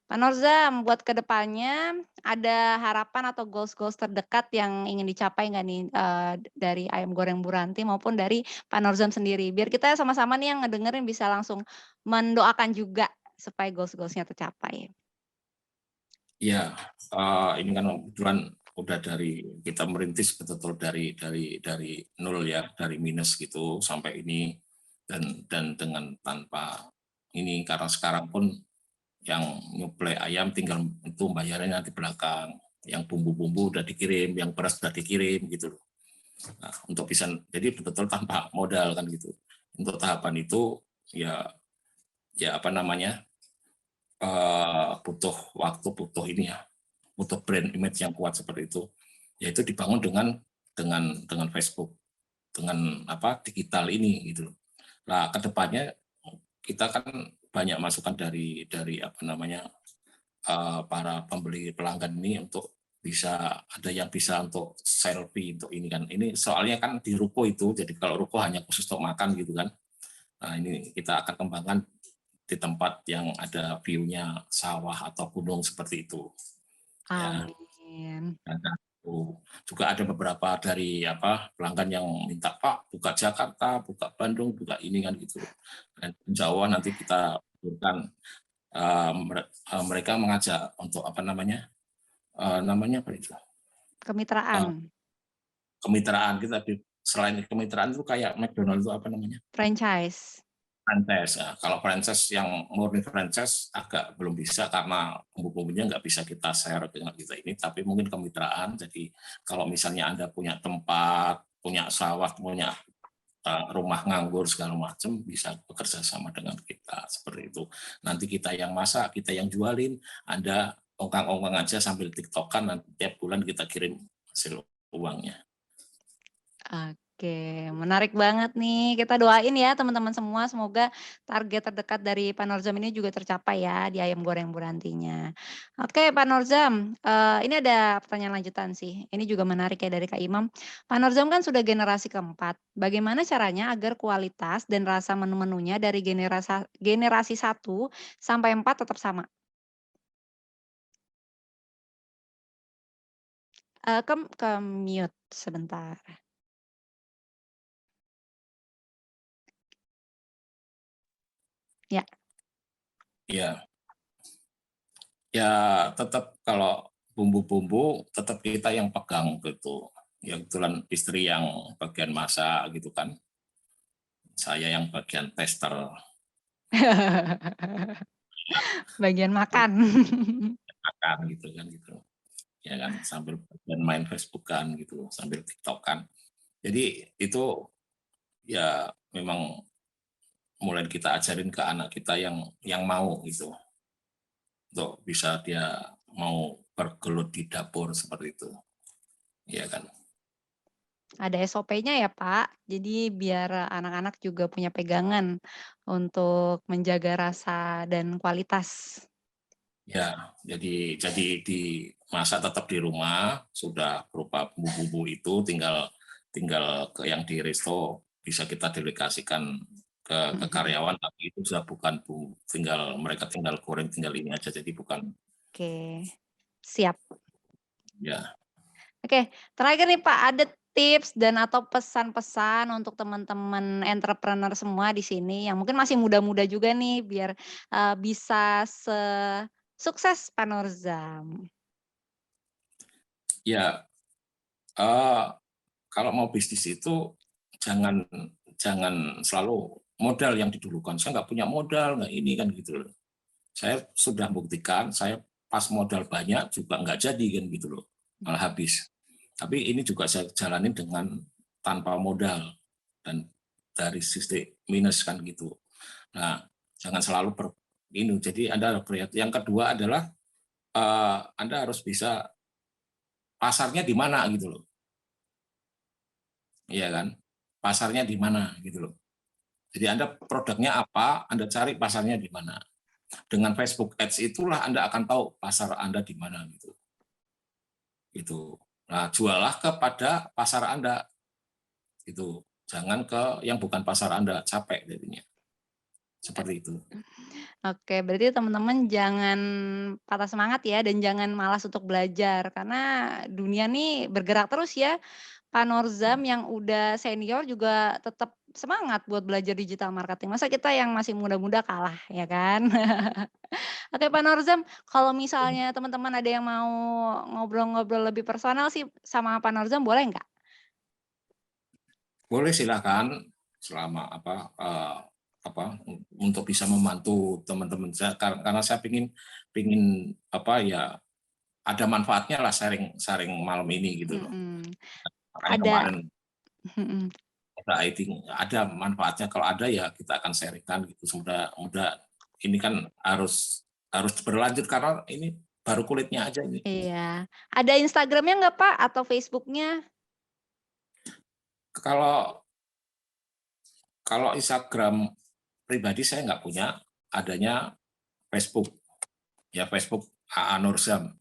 Pak Norzam, buat kedepannya ada harapan atau goals-goals terdekat yang ingin dicapai nggak nih dari Ayam Goreng Bu Ranti maupun dari Pak Norzam sendiri? Biar kita sama-sama nih yang ngedengerin bisa langsung mendoakan juga supaya goals-goalsnya tercapai. Ya, ini kan kebetulan udah dari kita merintis betul-betul dari nol ya, dari minus gitu sampai ini, dan dengan tanpa ini, karena sekarang pun yang nyuplai ayam tinggal itu bayarnya nanti belakang, yang bumbu-bumbu udah dikirim, yang beras udah dikirim gitu loh. Nah, untuk bisa jadi betul-betul tanpa modal kan gitu. Untuk tahapan itu ya apa namanya, butuh waktu, butuh ini ya, butuh brand image yang kuat seperti itu. Yaitu dibangun dengan Facebook, dengan apa, digital ini gitu loh. Nah, kedepannya kita kan banyak masukan dari apa namanya, para pembeli pelanggan ini untuk bisa ada yang bisa untuk selfie untuk ini kan. Ini soalnya kan di ruko itu, jadi kalau ruko hanya khusus untuk makan gitu kan. Nah, ini kita akan kembangkan di tempat yang ada view-nya sawah atau gunung seperti itu. Ya. Amin. Juga ada beberapa dari apa pelanggan yang minta, Pak buka Jakarta, buka Bandung, buka ini kan gitu. Dan insya Allah nanti kita berikan mereka mengajak untuk apa namanya apa itu Kemitraan, kemitraan kita. Selain kemitraan itu kayak McDonald itu apa namanya, franchise. franchise. Nah, kalau franchise yang murni franchise agak belum bisa karena bumbu-bumbunya nggak bisa kita share dengan kita ini, tapi mungkin kemitraan. Jadi kalau misalnya Anda punya tempat, punya sawah, punya rumah nganggur segala macam, bisa bekerja sama dengan kita seperti itu. Nanti kita yang masak, kita yang jualin, Anda ongkang-ongkang aja sambil tiktokan, nanti tiap bulan kita kirim hasil uangnya. Oke, menarik banget nih. Kita doain ya teman-teman semua, semoga target terdekat dari Pak Norzam ini juga tercapai ya di ayam goreng Bu Rantinya. Oke Pak Norzam, ini ada pertanyaan lanjutan sih. Ini juga menarik ya dari Kak Imam. Pak Norzam kan sudah generasi keempat. Bagaimana caranya agar kualitas dan rasa menu-menunya dari generasi 1 sampai 4 tetap sama? Ke mute sebentar. Ya. Ya, ya tetap kalau bumbu-bumbu tetap kita yang pegang gitu. Ya kebetulan istri yang bagian masak gitu kan. Saya yang bagian tester. Bagian makan. Makan gitu kan gitu. Ya kan sambil main Facebookan gitu, sambil TikTokan. Jadi itu ya memang mulai kita ajarin ke anak kita yang mau gitu, untuk bisa dia mau bergelut di dapur seperti itu, ya kan. Ada SOP-nya ya Pak, jadi biar anak-anak juga punya pegangan untuk menjaga rasa dan kualitas. Ya, jadi dimasak tetap di rumah, sudah berupa bumbu-bumbu itu, tinggal ke yang di resto bisa kita delegasikan ke karyawan, tapi itu sudah bukan mereka tinggal goreng, tinggal ini aja, jadi bukan. Oke, siap. Ya, Oke, terakhir nih Pak, ada tips dan atau pesan-pesan untuk teman-teman entrepreneur semua di sini yang mungkin masih muda-muda juga nih biar, bisa sukses Pak Norzam? ya, kalau mau bisnis itu jangan jangan selalu modal yang didulukan. Saya nggak punya modal, nggak ini kan gitu loh. Saya sudah buktikan, saya pas modal banyak juga nggak jadi kan gitu loh, malah habis. Tapi ini juga saya jalanin dengan tanpa modal dan dari sisi minus kan gitu. Nah, jangan selalu ini. Jadi Anda harus kreatif. Yang kedua adalah Anda harus bisa pasarnya di mana gitu loh. Iya kan? Pasarnya di mana gitu loh. Jadi Anda produknya apa, Anda cari pasarnya di mana. Dengan Facebook Ads itulah Anda akan tahu pasar Anda di mana gitu. Gitu. Nah, jualah kepada pasar Anda. Itu. Jangan ke yang bukan pasar Anda, capek jadinya. Seperti itu. Oke, berarti teman-teman jangan patah semangat ya dan jangan malas untuk belajar karena dunia nih bergerak terus ya. Pak Norzam yang udah senior juga tetap semangat buat belajar digital marketing. Masa kita yang masih muda-muda kalah, ya kan? Oke, Pak Norzam, kalau misalnya teman-teman ada yang mau ngobrol-ngobrol lebih personal sih sama Pak Norzam boleh nggak? Boleh silakan selama untuk bisa membantu teman-teman saya karena saya pingin ya ada manfaatnya lah sharing malam ini gitu loh. Mhm. Makanya Ada kemarin mhm. I think ada manfaatnya, kalau ada ya kita akan sharingkan gitu. Mudah ini kan harus berlanjut karena ini baru kulitnya aja ini. Iya. Ada Instagramnya nggak, Pak? Atau Facebooknya? Kalau Instagram pribadi saya nggak punya, adanya Facebook. Ya Facebook AA Nurzam.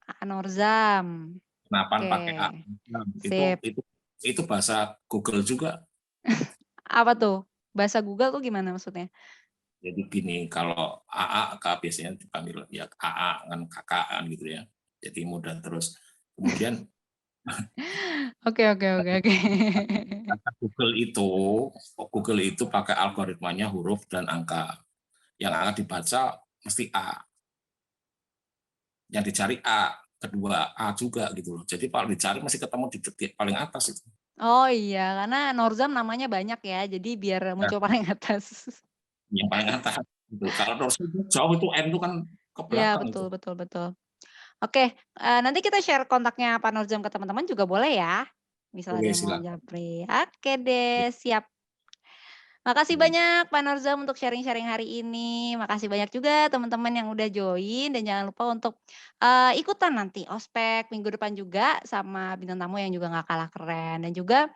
AA Norzam. Kenapan Oke, pakai AA Nurzam. sip. Itu bahasa Google juga. Apa tuh? Bahasa Google tuh gimana maksudnya? Jadi gini, kalau AA biasanya dipanggil ya AA kan kakak kan gitu ya. Jadi mudah terus. Kemudian Oke oke oke oke. kata Google itu pakai algoritmanya huruf dan angka. Yang akan dibaca mesti A. Yang dicari A, kedua A juga gitu loh. Jadi kalau dicari masih ketemu di detik paling atas itu. Oh iya, karena Norzam namanya banyak ya, jadi biar Ya, muncul paling atas. yang paling atas gitu. Kalau Nurzam jauh itu N itu kan ke Iya, belakang itu. betul betul betul. Oke, nanti kita share kontaknya Pak Norzam ke teman-teman juga boleh ya? Misal ada Oke, yang mau silakan. japri. Oke deh, siap. Makasih banyak Pak Norzam untuk sharing-sharing hari ini. Makasih banyak juga teman-teman yang udah join dan jangan lupa untuk, ikutan nanti ospek minggu depan juga sama bintang tamu yang juga nggak kalah keren dan juga,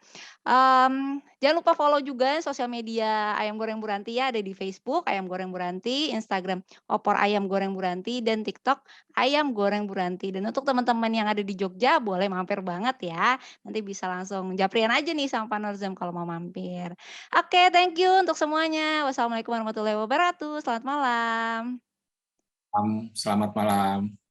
jangan lupa follow juga sosial media Ayam Goreng Buranti ya, ada di Facebook Ayam Goreng Buranti, Instagram Opor Ayam Goreng Buranti, dan TikTok Ayam Goreng Buranti. Dan untuk teman-teman yang ada di Jogja boleh mampir banget ya, nanti bisa langsung japrian aja nih sama Pak Norzam kalau mau mampir. Oke, thank you untuk semuanya. Wassalamualaikum warahmatullahi wabarakatuh. Selamat malam. Selamat malam.